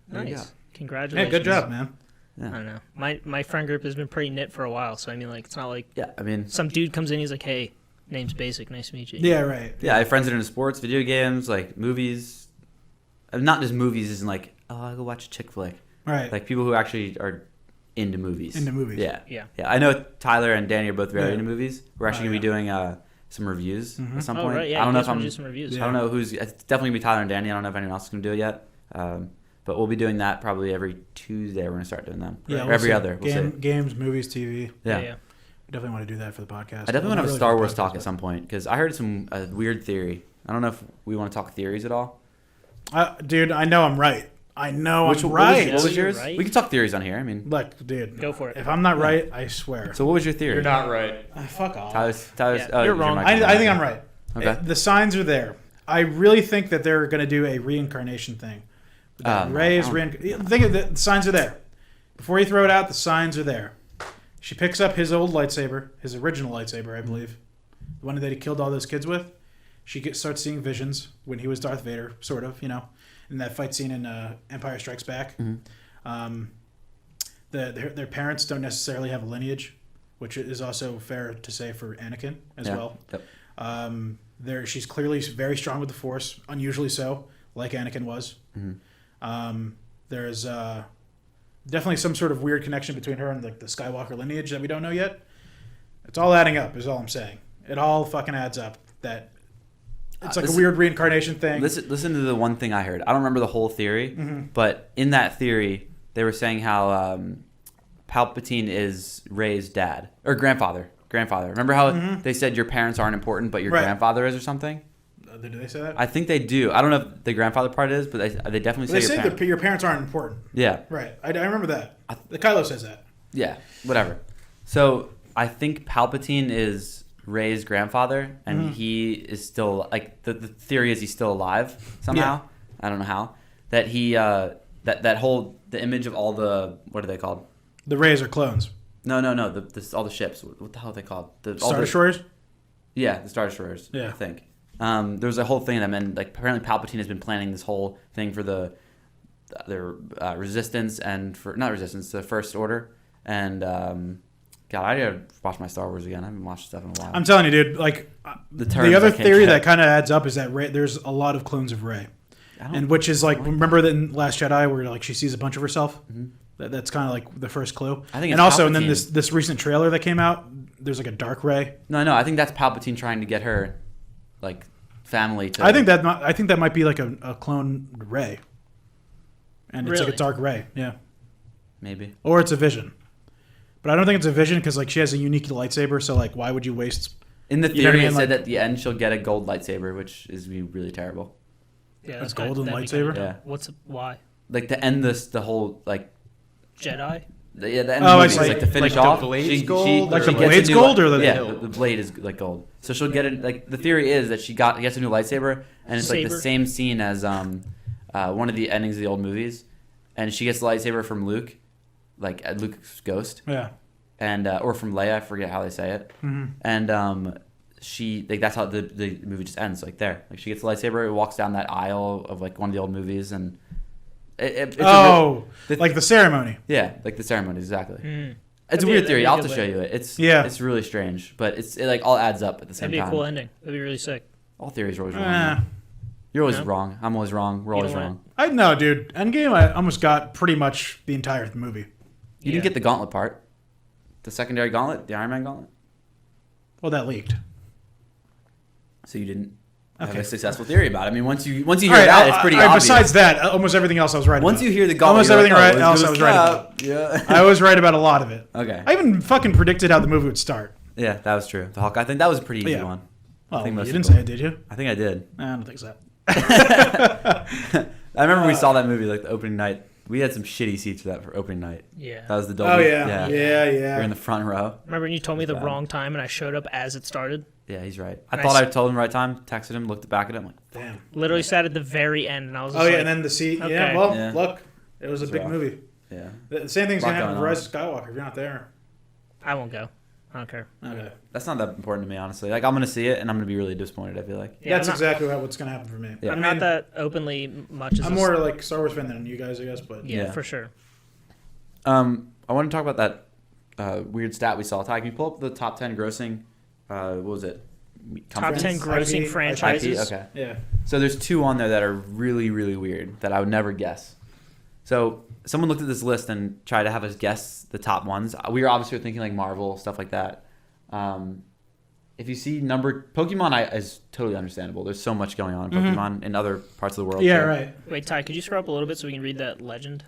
There you nice, go. Yeah, congratulations. good job, man. I don't know. My friend group has been pretty knit for a while, so I mean, like, it's not like Yeah, I mean, some dude comes in, he's like, hey, name's Basic, nice to meet you. Yeah, right. yeah, I have friends that are into sports, video games, like movies. Not just movies, isn't like, oh, I go watch a chick flick. Right. Like people who actually are into movies. Into movies. Yeah. Yeah. Yeah. I know Tyler and Danny are both very Yeah. into movies. We're actually Oh, gonna be doing some reviews at some Oh, point. right, yeah. I don't you know guys if I'm. wanna do some reviews. Yeah. I don't know who's. It's definitely gonna be Tyler and Danny. I don't know if anyone else is gonna do it yet. But we'll be doing that probably every Tuesday. We're gonna start doing them. Yeah, Or we'll every see. other. We'll see. Games, movies, TV. Yeah. yeah. Definitely want to do that for the podcast. I definitely want to have a Not Star really for Wars the talk podcast, at some point because I heard some weird theory. I don't know if we want to talk theories at all. Dude, I know I'm right. I know Which I'm what right. was You're yours? right. We can talk theories on here. I mean, Look, dude. Go for it. If I'm not right, I swear. so what was your theory? You're not right. Fuck off. Tyler's. Yeah, Oh, you're is your wrong. mic on? I think I'm right. Okay. The signs are there. I really think that they're going to do a reincarnation thing. That No, Rey is I don't- think of the signs are there. Before you throw it out, the signs are there. She picks up his old lightsaber, his original lightsaber, I believe, the one that he killed all those kids with. She starts seeing visions when he was Darth Vader, sort of, you know, in that fight scene in Empire Strikes Back. Mm-hmm. Their parents don't necessarily have a lineage, which is also fair to say for Anakin as Yeah. well. Yep. She's clearly very strong with the Force, unusually so, like Anakin was. There's definitely some sort of weird connection between her and like the Skywalker lineage that we don't know yet. It's all adding up, is all I'm saying. It all fucking adds up. That it's like a weird reincarnation thing. Listen to the one thing I heard. I don't remember the whole theory, but in that theory, they were saying how Palpatine is Rey's dad or grandfather. Remember how they said your parents aren't important, but your grandfather is or something? Did they say that? I think they do. I don't know if the grandfather part is, but they definitely say your parents aren't important. Yeah. Right. I remember that. The Kylo says that. Yeah. Whatever. So I think Palpatine is Rey's grandfather, and he is still like the theory is he's still alive somehow. Yeah. I don't know how. That he that whole the image of all the what are they called? The Reys are clones. No. All the ships. What the hell are they called? Star Destroyers. Yeah, the Star Destroyers. Yeah. I think. There was a whole thing of them, and like apparently Palpatine has been planning this whole thing for their resistance and for not resistance, the First Order, and God, I gotta watch my Star Wars again. I haven't watched stuff in a while. I'm telling you, dude. Like the other theory that kind of adds up is that there's a lot of clones of Rey, and which is like remember that in Last Jedi where like she sees a bunch of herself. That's kind of like the first clue. I think, and also, and then this recent trailer that came out, there's like a dark Rey. No, I think that's Palpatine trying to get her, like, family to. I think that might be like a clone Rey, and it's like a dark Rey. Yeah, maybe. Or it's a Vision, but I don't think it's a Vision because like she has a unique lightsaber. So like, why would you waste? In the theory, it said that at the end she'll get a gold lightsaber, which is really terrible. Yeah, that's golden lightsaber. Yeah. Why? Like to end the whole like. Jedi. The end of the movie is like to finish off. The blade's gold. Like the blade's gold, or the blade is like gold. So she'll get it. Like the theory is that she gets a new lightsaber, and it's like the same scene as one of the endings of the old movies, and she gets the lightsaber from Luke, like Luke's ghost. Yeah. And or from Leia, I forget how they say it. And she like that's how the movie just ends. Like there, like she gets the lightsaber, it walks down that aisle of like one of the old movies, and. It's like the ceremony. Yeah, like the ceremony, exactly. It's a weird theory. I'll have to show you it. It's really strange, but it like all adds up at the same time. That'd be a cool ending. That'd be really sick. All theories are always wrong. You're always wrong. I'm always wrong. We're always wrong. I know, dude. Endgame, I almost got pretty much the entire movie. You didn't get the gauntlet part. The secondary gauntlet, the Iron Man gauntlet. Well, that leaked. So you didn't. I have a successful theory about it. I mean, once you hear that, it's pretty obvious. Besides that, almost everything else I was right about. Once you hear the gauntlet, almost everything else I was right about. Yeah. I was right about a lot of it. Okay. I even fucking predicted how the movie would start. Yeah, that was true. The Hawkeye thing, that was a pretty easy one. Well, you didn't say it, did you? I think I did. I don't think so. I remember we saw that movie like the opening night. We had some shitty seats for opening night. Yeah. That was the Dolby. Oh, yeah. Yeah. We're in the front row. Remember when you told me the wrong time and I showed up as it started? Yeah, he's right. I thought I told him the right time, texted him, looked back at him, like, damn. Literally sat at the very end, and I was just and then the seat. Okay. Yeah, well, look, it was a big movie. Yeah. The same thing's going to happen with Rise of Skywalker if you're not there. I won't go. I don't care. Okay. That's not that important to me, honestly. Like, I'm going to see it, and I'm going to be really disappointed, I feel like. Yeah, that's exactly what's going to happen for me. Yeah. I'm not that openly much. I'm more like Star Wars fan than you guys, I guess, but... Yeah, for sure. I want to talk about that weird stat we saw. Ty, can you pull up the top 10 grossing, what was it? Top 10 grossing IP, franchises. IP? Okay. Yeah. So there's 2 on there that are really, really weird that I would never guess. So someone looked at this list and tried to have us guess the top ones. We were obviously thinking like Marvel, stuff like that. If you see Pokemon is totally understandable. There's so much going on in Pokemon in other parts of the world. Yeah, too. right. Wait, Ty, could you scroll up a little bit so we can read that legend?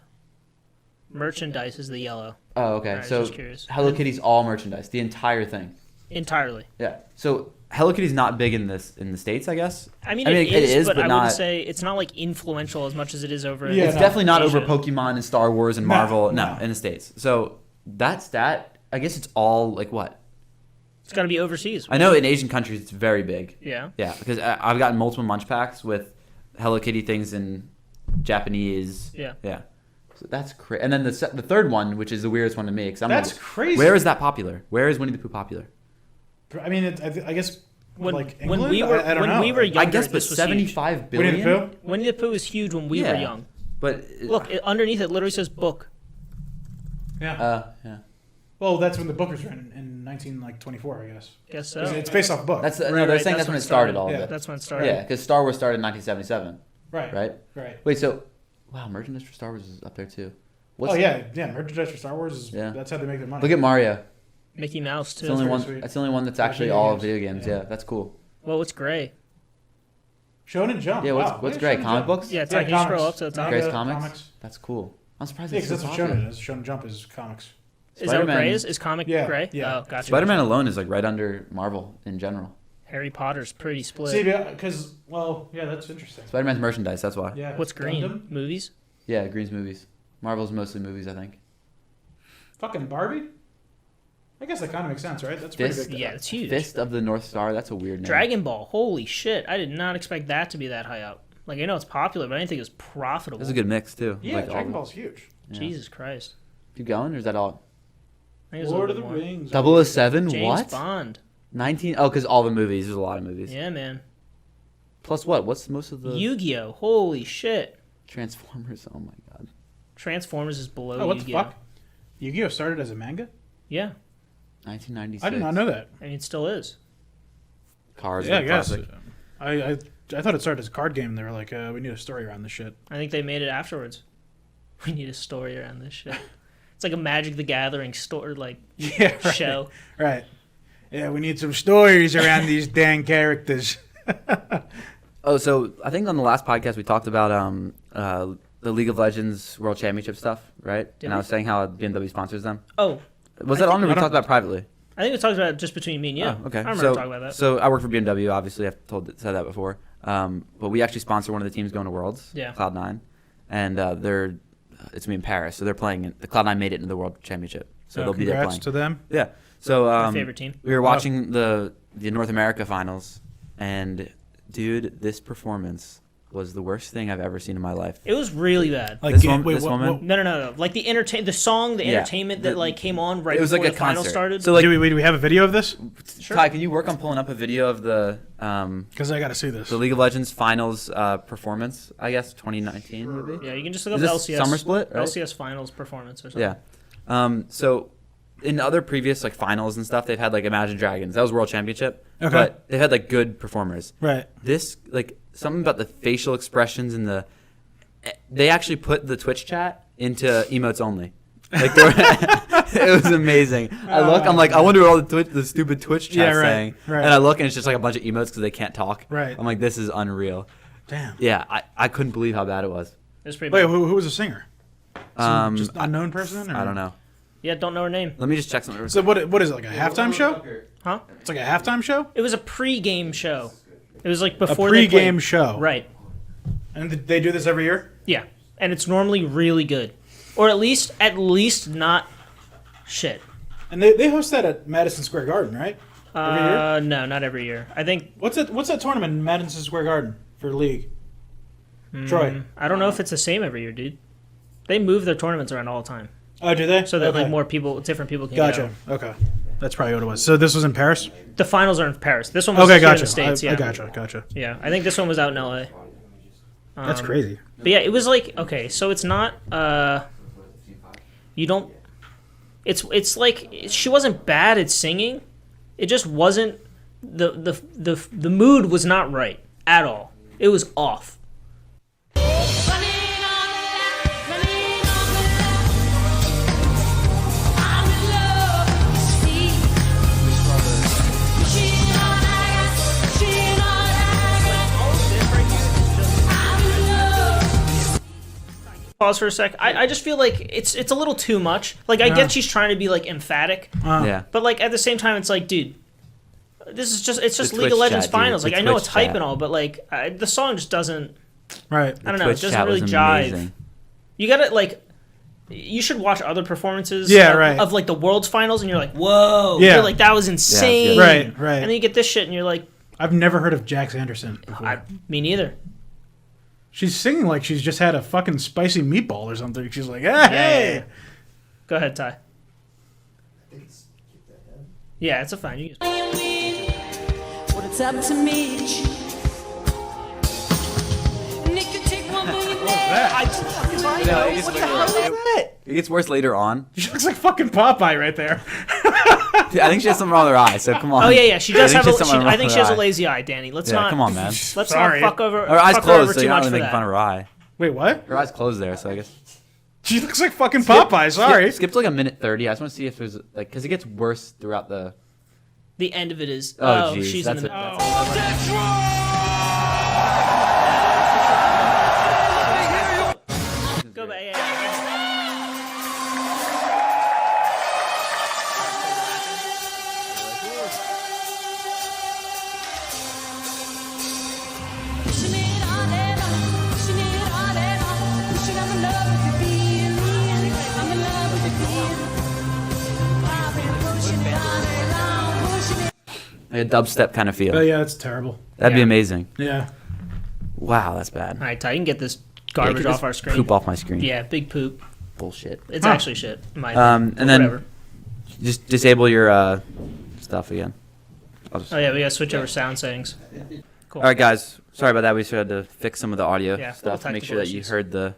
Merchandise is the yellow. Oh, okay. Right, so Hello Kitty's all merchandise, the entire thing. Entirely. Yeah. So Hello Kitty's not big in the States, I guess. I mean it is, but I not, wouldn't say it's not like influential as much as it is over. Yeah, it's definitely not Asia. over Pokemon and Star Wars and Marvel. No. In the States. So that stat, I guess it's all like what? It's got to be overseas. I know in Asian countries it's very big. Yeah. Yeah, because I've gotten multiple munch packs with Hello Kitty things in Japanese. Yeah. Yeah. So that's crazy. And then the third one, which is the weirdest one to me, because That's crazy. Where is that popular? Where is Winnie the Pooh popular? I mean, I guess like England? when we were I don't know. when we were younger, I guess, but this was huge. 75 billion. Winnie the Pooh? Winnie the Pooh was huge when we were young. But Look, underneath it literally says book. Yeah. Yeah. Well, that's when the book was written in 1924, I guess. Guess so. It's based off a book. That's no, Right, they're right, saying that's that's when when it it started. started. All Yeah. of it. That's when it started. Yeah, because Star Wars started in 1977. right. Right. Right. Wait, so wow, merchandise for Star Wars is up there too. What's Yeah. Merchandise for Star Wars is Yeah. that's how they make their money. Look at Mario. Mickey Mouse too. It's the only pretty one. sweet. That's the only one that's Yeah, actually video all games. video games. Yeah. Yeah, that's cool. Well, what's gray? Shonen Jump. Yeah, wow. what's Yeah, great? Shonen Comic Jump. books. Yeah, it's Yeah, like you scroll comics. up to the top. Manga, Grace comics. That's cool. I'm surprised Yeah, it's because so that's what popular. Shonen is. Shonen Jump is comics. Is that what Spider-Man- gray is? Is comic Yeah, gray? yeah. Oh, gotcha. Spider-Man alone is like right under Marvel in general. Harry Potter's pretty split. See, because that's interesting. Spider-Man's merchandise. That's why. Yeah. What's green? Gundam? Movies? Yeah, Green's movies. Marvel's mostly movies, I think. Fucking Barbie. I guess that kind of makes sense, right? That's pretty Fist? big. Yeah, it's huge. Fist of the North Star. That's a weird name. Dragon Ball. Holy shit. I did not expect that to be that high up. Like, I know it's popular, but I didn't think it was profitable. That's a good mix too. Yeah, Like all Dragon the- Ball's huge. yeah. Jesus Christ. Keep going, or is that all? I think it was a Lord of little the bit more. Rings. 007. James What? Bond. 19. Oh, because all the movies. There's a lot of movies. Yeah, man. Plus what? What's most of the Yu-Gi-Oh. Holy shit. Transformers? Oh my god. Transformers is below Oh, what the Yu-Gi-Oh. fuck? Yu-Gi-Oh started as a manga? Yeah. 1996. I did not know that. I mean, it still is. Cars. Yeah, are I guess. classic. I thought it started as a card game. They were like, we need a story around this shit. I think they made it afterwards. We need a story around this shit. It's like a Magic the Gathering store, like Yeah, right. show. Right. Yeah, we need some stories around these dang characters. Oh, so I think on the last podcast we talked about the League of Legends World Championship stuff, right? Did and I we? was saying how BMW sponsors them. Oh, Was that on, or I we don't- talked about it privately? I think we talked about it just between me and you. Oh, okay. I remember so, talking about that. So I work for BMW. Obviously, I've said that before. But we actually sponsor one of the teams going to Worlds. Yeah. Cloud9, and it's gonna be in Paris. So they're playing. The Cloud9 made it into the World Championship, so they'll be there Congrats playing. to them. Yeah. So My favorite team. we were watching the North America finals, and dude, this performance was the worst thing I've ever seen in my life. It was really bad. Like, This yeah, one- wait, this what- woman? what- No. Like the the Yeah. entertainment that like came on right It was before like a the final concert. started. So like, do we have a video of this? Sure. Ty, can you work on pulling up a video of the Because I got to see this. League of Legends finals performance? I guess 2019 would be. Yeah, you can just look up Is LCS this summer split, right? LCS finals performance or something. Yeah. So in other previous like finals and stuff, they've had like Imagine Dragons. That was World Championship. Okay. But they've had like good performers. Right. This like something about the facial expressions and they actually put the Twitch chat into emotes only. Like it was amazing. I'm like, I wonder what all the stupid Twitch chat's Yeah, right, saying. right. And I look and it's just like a bunch of emotes because they can't talk. Right. I'm like, this is unreal. Damn. Yeah, I couldn't believe how bad it was. It was pretty Wait, bad. who was the singer? Some just I unknown person? Or? don't know. Yeah, don't know her name. Let me just check something. So what is it, like a halftime show? Huh? It's like a halftime show? It was a pre-game show. It was like A before they pre-game played. show. Right. And they do this every year? Yeah. And it's normally really good. Or at least not shit. And they host that at Madison Square Garden, right? Every year? No, not every year. I think What's that tournament in Madison Square Garden for League? Troy. I don't know if it's the same every year, dude. They move their tournaments around all the time. Oh, do they? So that Okay. like more people, different people can Gotcha. go. Okay. That's probably what it was. So this was in Paris? The finals are in Paris. This one was Okay, here in gotcha. the States, I yeah. gotcha. Yeah, I think this one was out in LA. That's crazy. But yeah, it was like, okay, so it's not you don't it's like she wasn't bad at singing. It just wasn't the mood was not right at all. It was off. Pause for a sec. I just feel like it's a little too much. Like I get she's trying to be like emphatic, Yeah. but like at the same time it's like, dude, this is just it's just The League of Twitch Legends chat, dude. finals. The Like I know Twitch it's hype chat. and all, but like the song just doesn't. Right. I don't know. It Twitch doesn't chat really was jive. amazing. You gotta like. You should watch other performances Yeah, of, right. of like the world's finals, and you're like, whoa, Yeah. you're like that was insane, good. Right, right. And then you get this shit, and you're like, I've never heard of Jax Anderson before. me neither. She's singing like she's just had a fucking spicy meatball or something. She's like, hey. Yeah. Go ahead, Ty. Yeah, it's a fine. You What it's up to me. And it could take 1 million days. I fucking right. No, it gets What the later hell on. is that? It gets worse later on. She looks like fucking Popeye right there. I think she has something wrong with her eye. So come on. Oh yeah, she does I think have. she has something wrong I think with she has her a eye. lazy eye, Danny. Let's Yeah, not. come on, man. Let's Sorry. not fuck over. Her eyes fuck her over closed, so too you're not much really for making that. fun of her eye. Wait, what? Her eyes closed there, so I guess. She looks like fucking Popeye. Sorry. Skip to like a minute 30. I just want to see if there's like, because it gets worse throughout the. The end of it is. Oh, Oh, geez, she's that's in the. it. Go back. Yeah. Pushing it on and on, pushing it on and on, pushing. I'm in love with the feeling. I'm in love with the feeling. I've been pushing it on and on, pushing it. Like a dubstep kind of feel. Oh yeah, that's terrible. That'd be Yeah. amazing. Yeah. Wow, that's bad. All right, Ty, you can get this Yeah, garbage get off this our screen. Poop off my screen. Yeah, big poop. Bullshit. It's Huh. actually shit. In my opinion. And then Whatever. just disable your stuff again. I'll just... Oh yeah, we gotta switch over sound settings. Cool. All right, guys. Sorry about that. We just had to fix some of the audio Yeah, stuff to little make sure that you technical heard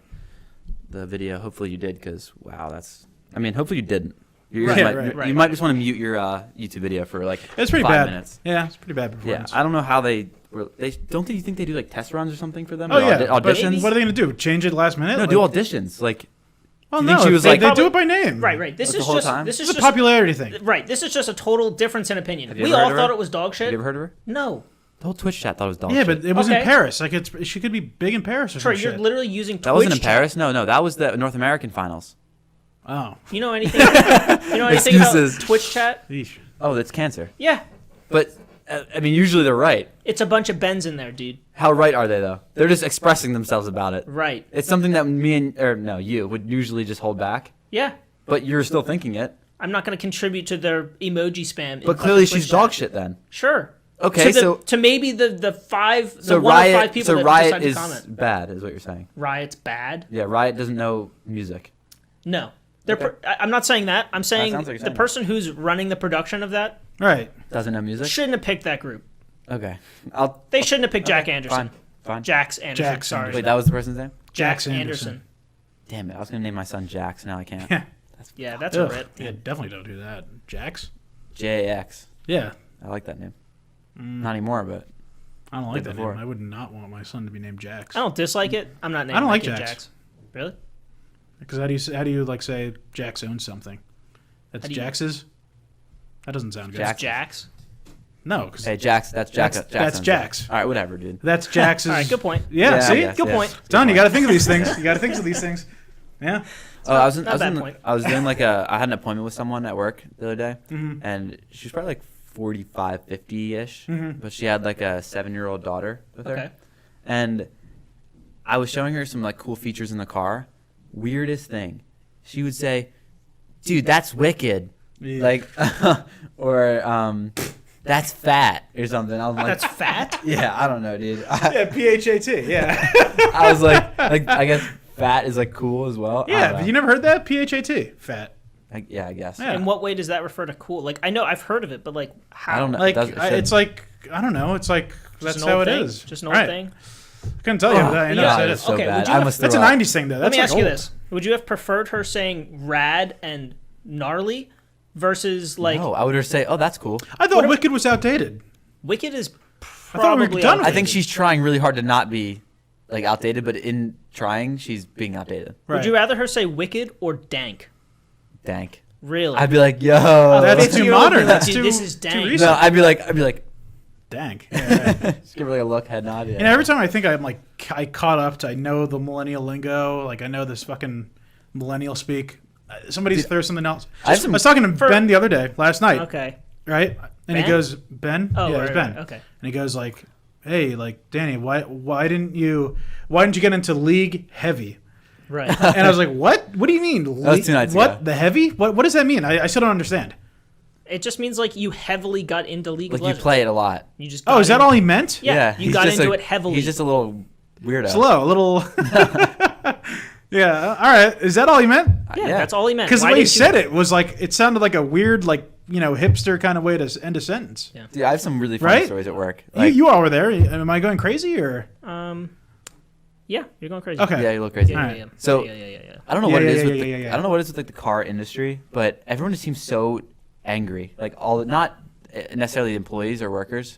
the video. Hopefully you did, because wow, that's. I mean, hopefully you didn't. You Right, might, right, you might just want to mute your YouTube video for like It's pretty 5 bad. minutes. Yeah, it's pretty bad Yeah, performance. I don't know how they were. They don't you think they do like test runs or something for them? Oh Or yeah, but auditions. what are they gonna do? Change it last minute? No, Like- do auditions. Like, Well, you think no, she was they, like- they do it by name. Right. This The is whole just time? this is It's a just popularity thing. right. This is just a total difference in opinion. Have you We ever heard all of thought her? it was dog have shit. you ever heard of her? No. The whole Twitch chat thought it was dog Yeah, shit. but it was in Okay. Paris. Like she could be big in Paris or Troy, some you're shit. literally using Twitch That wasn't in chat. Paris. No, that was the North American finals. Oh, You know anything? You know anything about Excuses. Twitch chat? Eesh. Oh, that's cancer. Yeah, But I mean, usually they're right. it's a bunch of Bens in there, dude. How right are they though? They're just expressing themselves about it. Right. It's something that you would usually just hold back, Yeah. but you're still thinking it. I'm not going to contribute to their emoji spam. in But clearly fucking she's Twitch dog chat. shit then. Sure. Okay, to so to maybe the so one of 5 Riot people so that Riot decide to is comment. bad, is what you're saying. Riot's bad. Yeah, Riot doesn't know music. No. They're Okay. I'm not saying that. I'm saying sounds like you're the saying person who's running the production of that Right. Doesn't know music. shouldn't have picked that group. Okay, I'll. They shouldn't have picked Jack okay, Anderson. Fine. Jax Anderson. Jax sorry. Anderson. Wait, that was the person's name? Jax Anderson. Anderson. Damn it! I was gonna name my son Jax. Now I can't. Yeah. Yeah, that's a Ugh. rip. Yeah, definitely don't do that. Jax. JAX. Yeah. I like that name. Not anymore, but I don't like Did that before. name. I would not want my son to be named Jax. I don't dislike it. I'm not naming I don't my like kid Jax. Jax. Really? Because how do you like say Jax owns something? That's How do you- Jax's. That doesn't sound good. Jax. Jax. No, because hey, Jax. That's Jax. That's Jax. All right, whatever, dude. that's Jax's. All right, good point. Yeah, Yeah, see, yes, Good yes. point. Don, you got to think of these things. You got to think of these things. Yeah. Oh, I was not a bad point. I was doing like I had an appointment with someone at work the other day, Mm-hmm. and she was probably like 45, 50-ish, but she had like a 7-year-old daughter with her. Okay. And I was showing her some like cool features in the car. Weirdest thing. She would say, "Dude, that's wicked." Yeah. Like or that's fat or something. I was like, That's fat? yeah, I don't know, dude. Yeah, PHAT. Yeah. I was like I guess fat is like cool as well. I Yeah, don't but know. you never heard that? PHAT. Fat. Yeah, I guess. Yeah. In what way does that refer to cool? Like, I know I've heard of it, but like, how? I don't know. Like, It shouldn't. it's like, I don't know. It's like, Just that's an old how it thing? is. Just an old Right. thing? I couldn't tell you. Oh, that. I know yeah, it's- that's so okay, would bad. you I have- almost That's a threw up. 90s thing, though. Let That's me like ask you old. this: would you have preferred her saying "rad" and "gnarly" versus like No, I would just say, "Oh, that's cool." I thought Wicked was outdated. "wicked" is I thought we were probably. done with I outdated. think she's trying really hard to not be like outdated, but in trying, she's being outdated. Right. Would you rather her say "wicked" or "dank"? Dank. Really? I'd be like, "Yo." That's too 50-year-old modern. dude, That's dude, too, this is too dank. recent. No, I'd be like, Dang. Yeah, right. just give her like a look, head nod. Yeah. You know, every time I think I'm like, I caught up to, I know the millennial lingo, like I know this fucking millennial speak. Somebody's throw something else. I have some- I was talking to Ben the other day, last night, Okay. right? And he Ben? goes, Ben? Oh, yeah, right, it's Ben. right, okay. And he goes like, hey, like Danny, why didn't you get into League Heavy? Right. And I was like, what? What do you mean? was 2 nights what? ago. The Heavy? What does that mean? I still don't understand. It just means like you heavily got into League Like of you Legends. play it a lot. You just. Oh, got is that in- all he meant? Yeah, you he's got just into a- it heavily. He's just a little weirdo. Slow, a little. Yeah. All right. Is that all he meant? Yeah, Yeah. that's all he meant. Because the Why way he didn't you- said it was like it sounded like a weird, like hipster kind of way to end a sentence. Yeah. Dude, I have some really funny Right? stories at work. Like, You all were there. Am I going crazy or? Yeah, you're going crazy. Okay. Yeah, you look crazy. Yeah, Alright. yeah, yeah. So- yeah. I don't know Yeah, what it yeah, is yeah, with yeah, the, yeah, yeah. I don't know what it is with like the car industry, but everyone just seems so angry. Like not necessarily employees or workers,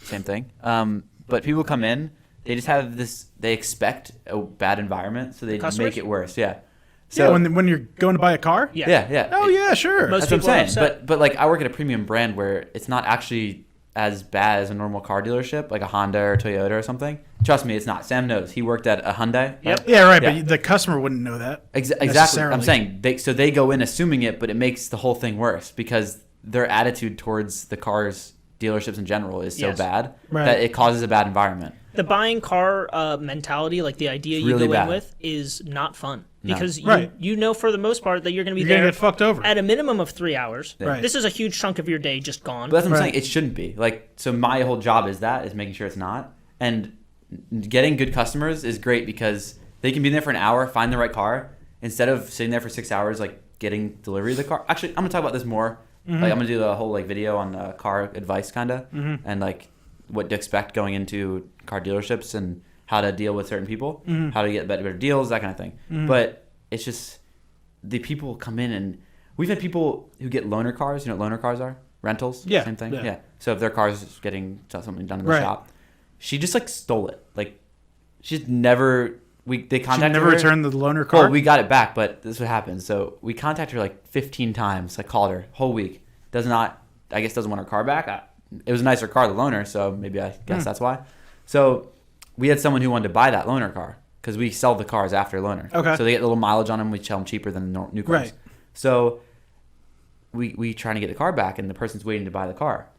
same thing. But people come in, they just have this. They expect a bad environment, so they Customers? make it worse. Yeah. So So when you're going to buy a car. Yeah. yeah. Oh yeah, sure. Most That's what I'm people are saying. upset. But like I work at a premium brand where it's not actually as bad as a normal car dealership, like a Honda or Toyota or something. Trust me, it's not. Sam knows. He worked at a Hyundai. Yep. Yeah, right. Yeah. But the customer wouldn't know that. Exactly. necessarily. I'm saying they go in assuming it, but it makes the whole thing worse because their attitude towards the cars dealerships in general is so Yes. bad Right. that it causes a bad environment. The buying car mentality, like the idea you really go bad. in with, is not fun No. because Right. you know for the most part that you're going to be You're there gonna get fucked over. at a minimum of 3 hours. Right. This is a huge chunk of your day just gone. But that's what I'm Right. saying. It shouldn't be. Like, so my whole job is making sure it's not. And getting good customers is great because they can be there for an hour, find the right car, instead of sitting there for 6 hours, like getting delivery of the car. Actually, I'm gonna talk about this more. Like, I'm gonna do a whole like video on car advice, kinda, and like what to expect going into car dealerships and how to deal with certain people, how to get better deals, that kind of thing. But it's just the people come in and we've had people who get loaner cars. You know what loaner cars are? Rentals. Yeah, Same thing. yeah. Yeah. So if their car's getting something done in the Right. shop, she just like stole it. Like she's never. They She contacted never her. returned the loaner car. Well, we got it back, but this is what happened. So we contacted her like 15 times. I called her whole week. Doesn't want her car back. It was a nicer car, the loaner, so maybe I guess that's why. So we had someone who wanted to buy that loaner car because we sell the cars after loaner. Okay. So they get a little mileage on them. We sell them cheaper than new cars. Right. So we trying to get the car back, and the person's waiting to buy the car.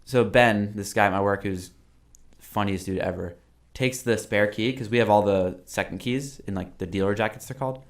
So Ben, this guy at my work, who's funniest dude ever, takes the spare key because we have all the second keys in like the dealer jackets they're called.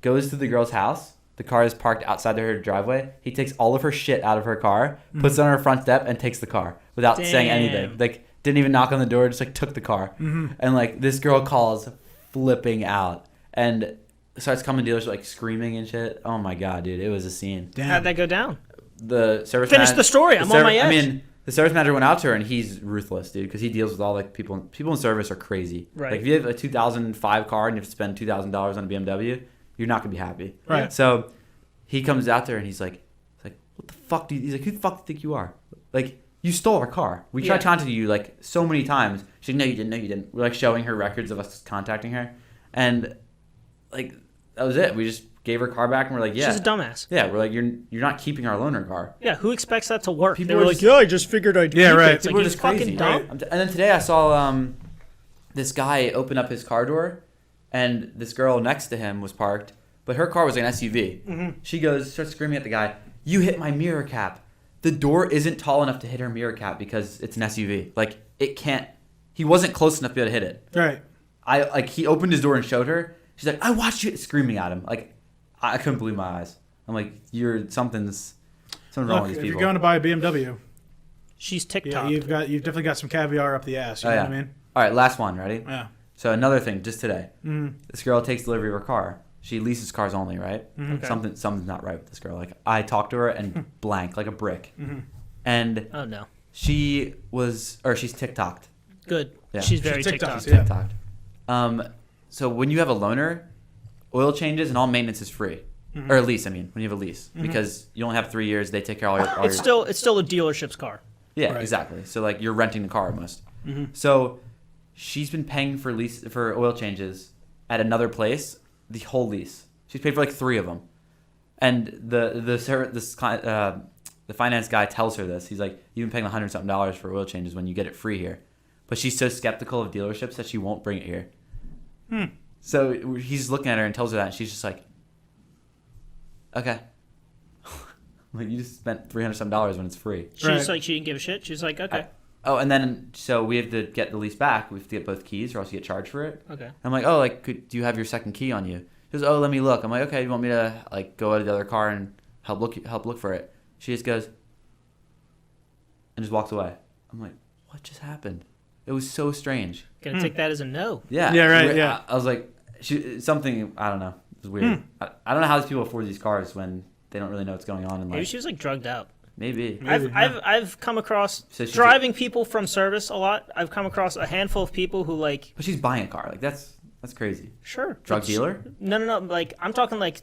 Goes to the girl's house. The car is parked outside her driveway. He takes all of her shit out of her car, puts it on her front step, and takes the car without saying anything. Damn. Like didn't even knock on the door, just like took the car. And like this girl calls flipping out and starts coming to dealers like screaming and shit. Oh my god, dude, it was a scene. Damn. How'd that go down? The service Finish the story, I'm on my edge. I mean, the service manager went out to her and he's ruthless, dude, because he deals with all like people in service are crazy. Right. Like if you have a 2005 car and you have to spend $2,000 on a BMW, you're not gonna be happy. Right. So he comes out there and he's like, what the fuck do you? He's like, who the fuck do you think you are? Like you stole our car. We tried Yeah. contacting you like so many times. She's like, no, you didn't. No, you didn't. We're like showing her records of us contacting her, and like that was it. We just gave her car back and we're like, yeah, She's a dumbass. yeah. We're like, you're not keeping our loaner car. Yeah, who expects that to work? People they were are like, just- yeah, I just figured I'd Yeah, keep right. it. It's like, People are you just fucking crazy. dumb. And then today I saw this guy open up his car door, and this girl next to him was parked, but her car was an SUV. She starts screaming at the guy, "You hit my mirror cap!" The door isn't tall enough to hit her mirror cap because it's an SUV. Like it can't. He wasn't close enough to be able to hit it. Right. He opened his door and showed her. She's like, "I watched you," screaming at him. Like I couldn't believe my eyes. I'm like, something's wrong Look, with these if people. you're going to buy a BMW, She's yeah, TikTok. you've definitely got some caviar up the ass. You Oh, know yeah. what I mean? All right, last one. Ready? Yeah. So another thing, just today, this girl takes delivery of her car. She leases cars only, right? Okay. Something's not right with this girl. Like I talked to her and blank, like a brick. And Oh no. she's TikToked. Good. Yeah. She's very She's TikTok. TikTok, yeah. TikToked. So when you have a loaner, oil changes and all maintenance is free, or a lease. I mean, when you have a lease, because you only have 3 years, they take care of all It's your. still a dealership's car. Yeah, Right. exactly. So like you're renting the car almost. So she's been paying for oil changes at another place the whole lease. She's paid for like 3 of them, and the finance guy tells her this. He's like, "You've been paying $100-something for oil changes when you get it free here," but she's so skeptical of dealerships that she won't bring it here. So he's looking at her and tells her that, and she's just like, "Okay." Like you just spent $300-something when it's free. She's Right. like, she didn't give a shit. She's like, okay. Oh, and then so we have to get the lease back. We have to get both keys, or else you get charged for it. Okay. I'm like, oh, like, do you have your second key on you? She goes, oh, let me look. I'm like, okay, you want me to like go out of the other car and help look for it? She just goes and just walks away. I'm like, what just happened? It was so strange. Gonna take that as a no. Yeah. Yeah, right, yeah. I was like, something. I don't know. It was weird. I don't know how these people afford these cars when they don't really know what's going on in Maybe life. she was like drugged out. Maybe. I've come across So she's driving people from service a lot. I've come across a handful of people who like But she's buying a car. Like that's That's crazy. Sure. Drug But dealer? No. Like I'm talking like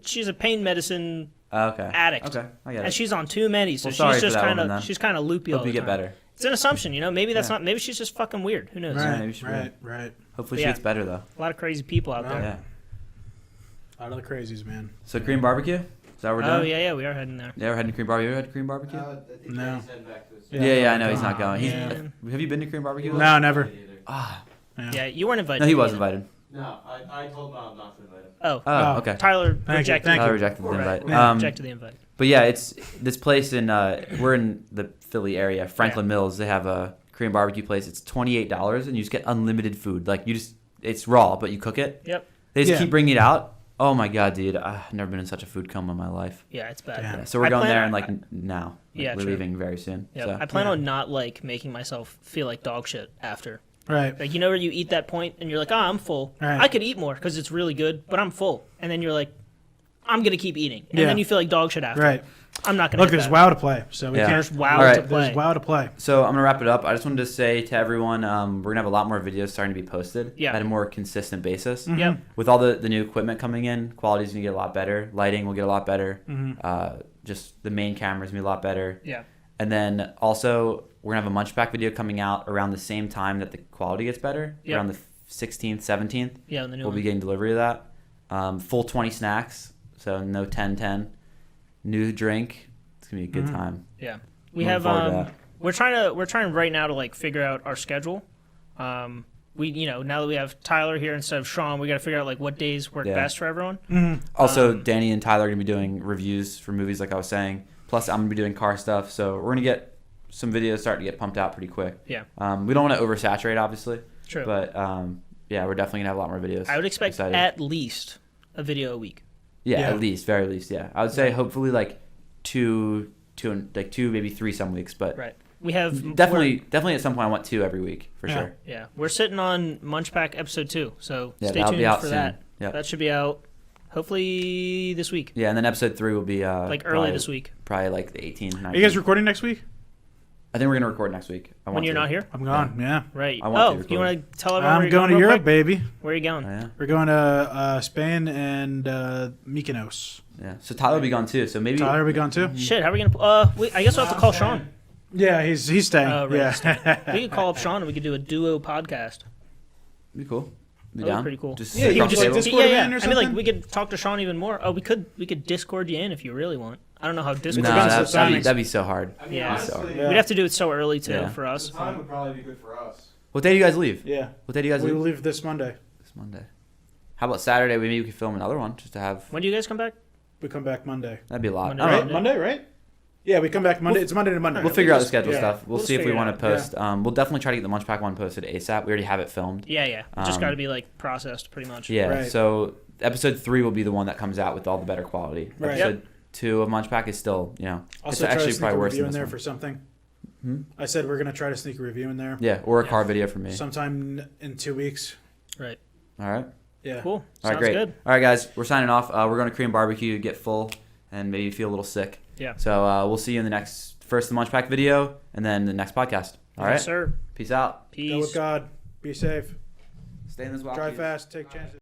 she's a pain medicine Okay. addict. Okay, I get and it. she's on too many, so Well, sorry she's for just that kind woman, then. of she's kind of loopy all Hope the you get time. better. It's an assumption, you know. Maybe that's Yeah. not. Maybe she's just fucking weird. Who knows? Right, maybe she will. right. Hopefully Yeah. she gets better though. A lot of crazy people out Wow. there. Yeah. A lot of the crazies, man. So Korean barbecue? Is that what we're doing? Oh yeah, we are heading there. Yeah, we're heading to Korean barbecue. You ever had Korean barbecue? I think No. he's heading back to his yeah, I know he's not Oh, going. He's, man. have you been to Korean barbecue? No, never. Ah, Yeah, you weren't invited. no, he was either. invited. No, I told Mom not to invite him. Oh, Oh, Oh. okay. Tyler you, rejected. thank Tyler you. rejected the invite. Yeah. Rejected the invite. But yeah, it's this place in we're in the Philly area, Franklin Mills. They have a Korean barbecue place. It's $28, and you just get unlimited food. Like it's raw, but you cook it. Yep. They just Yeah. keep bringing it out. Oh my god, dude! I've never been in such a food coma in my life. Yeah, it's bad. Damn. Yeah, so we're I going plan there on- and like now. Like, Yeah, we're true. leaving very soon. Yeah, So. I plan on not like making myself feel like dog shit after. Right. Like you know where you eat that point and you're like, oh, I'm full. Right. I could eat more because it's really good, but I'm full. And then you're like, I'm gonna keep eating, and Yeah. then you feel like dog shit after. Right. I'm not gonna. Look, hit there's that. WoW to play, so we Yeah. can't. There's WoW All right. to play. There's WoW to play. So I'm gonna wrap it up. I just wanted to say to everyone, we're gonna have a lot more videos starting to be posted Yeah. at a more consistent basis. Yep. With all the new equipment coming in, quality's gonna get a lot better. Lighting will get a lot better. Just the main camera's gonna be a lot better. Yeah. And then also we're gonna have a Munch Pack video coming out around the same time that the quality gets better. Yep. Around the 16th, 17th. Yeah. And the new We'll one. be getting delivery of that. Full 20 snacks, so no 10-10. New drink. It's gonna be a good time. Yeah. We Looking have forward to that. we're trying right now to like figure out our schedule. We now that we have Tyler here instead of Sean, we got to figure out like what days work Yeah. best for everyone. Also, Danny and Tyler are gonna be doing reviews for movies, like I was saying. Plus, I'm gonna be doing car stuff, so we're gonna get some videos starting to get pumped out pretty quick. Yeah. We don't want to oversaturate, obviously, True. but yeah, we're definitely gonna have a lot more videos. I would expect Excited. at least a video a week. yeah, Yeah. at least, very least, yeah. I would say hopefully like two, maybe three some weeks, but Right. We have definitely at some point I want 2 every week for Yeah. sure. Yeah, we're sitting on Munch Pack episode 2, so Yeah, stay that'll be tuned out for soon. that. Yep. That should be out hopefully this week, Yeah, and then episode 3 will be like early probably- this week. probably like the 18th, 19th. Are you guys recording next week? I think we're gonna record next week. I When want you're to. not here, I'm gone. Yeah. right? I want to Oh, record. you want to tell everyone where I'm you're going to real Europe, quick? baby. Where are you going? Oh, yeah. We're going to Spain and Mykonos. Yeah. So Tyler will be gone too. So maybe Tyler, are we going too? Shit, how are we gonna? I guess we'll have to call Sean. Yeah, he's staying. Oh, right, he's yeah. We could call up Sean and we could do a duo podcast. be cool. Be That'd be down. pretty cool. Just Yeah, sit you across just the like table. Discord him in or I mean, like something? we could talk to Sean even more. Oh, we could Discord you in if you really want. I don't know how Discord. No, depends on works. the that'd timings. be so hard. I mean, Yeah. honestly, Yeah. We'd have to do it so early too Yeah. for us. the time would probably be good for us. What day do you guys leave? Yeah. What day do you guys We leave? leave this Monday. This Monday. How about Saturday? Maybe we could film another one just to have. When do you guys come back? We come back Monday. That'd be a lot. Monday, I don't right? know. Monday, right? Yeah, we come back Monday. It's Monday to Monday. We'll figure out the schedule Yeah. stuff. We'll We'll see if we figure it want to out. post. We'll definitely try to get the Munch Pack one posted ASAP. We already have it filmed. Yeah, yeah. It just Um, got to be like processed pretty much. Yeah. Right. So episode 3 will be the one that comes out with all the better quality. Right. Episode 2 of Munch Pack is still, Also, it's try to actually sneak probably a worse review than in this there one. for something. Hmm? I said we're gonna try to sneak a review in there. Yeah, or a Yeah. car video for me. Sometime in 2 weeks. Right. All right. Yeah. Cool. All Sounds right, great. good. All right, guys, we're signing off. We're going to Korean barbecue, get full, and maybe feel a little sick. Yeah. So we'll see you in the first the Munch Pack video, and then the next podcast. All right. Yes, sir. Peace out. Peace. Go with God. Be safe. Stay in this wild. Drive fast. Take chances.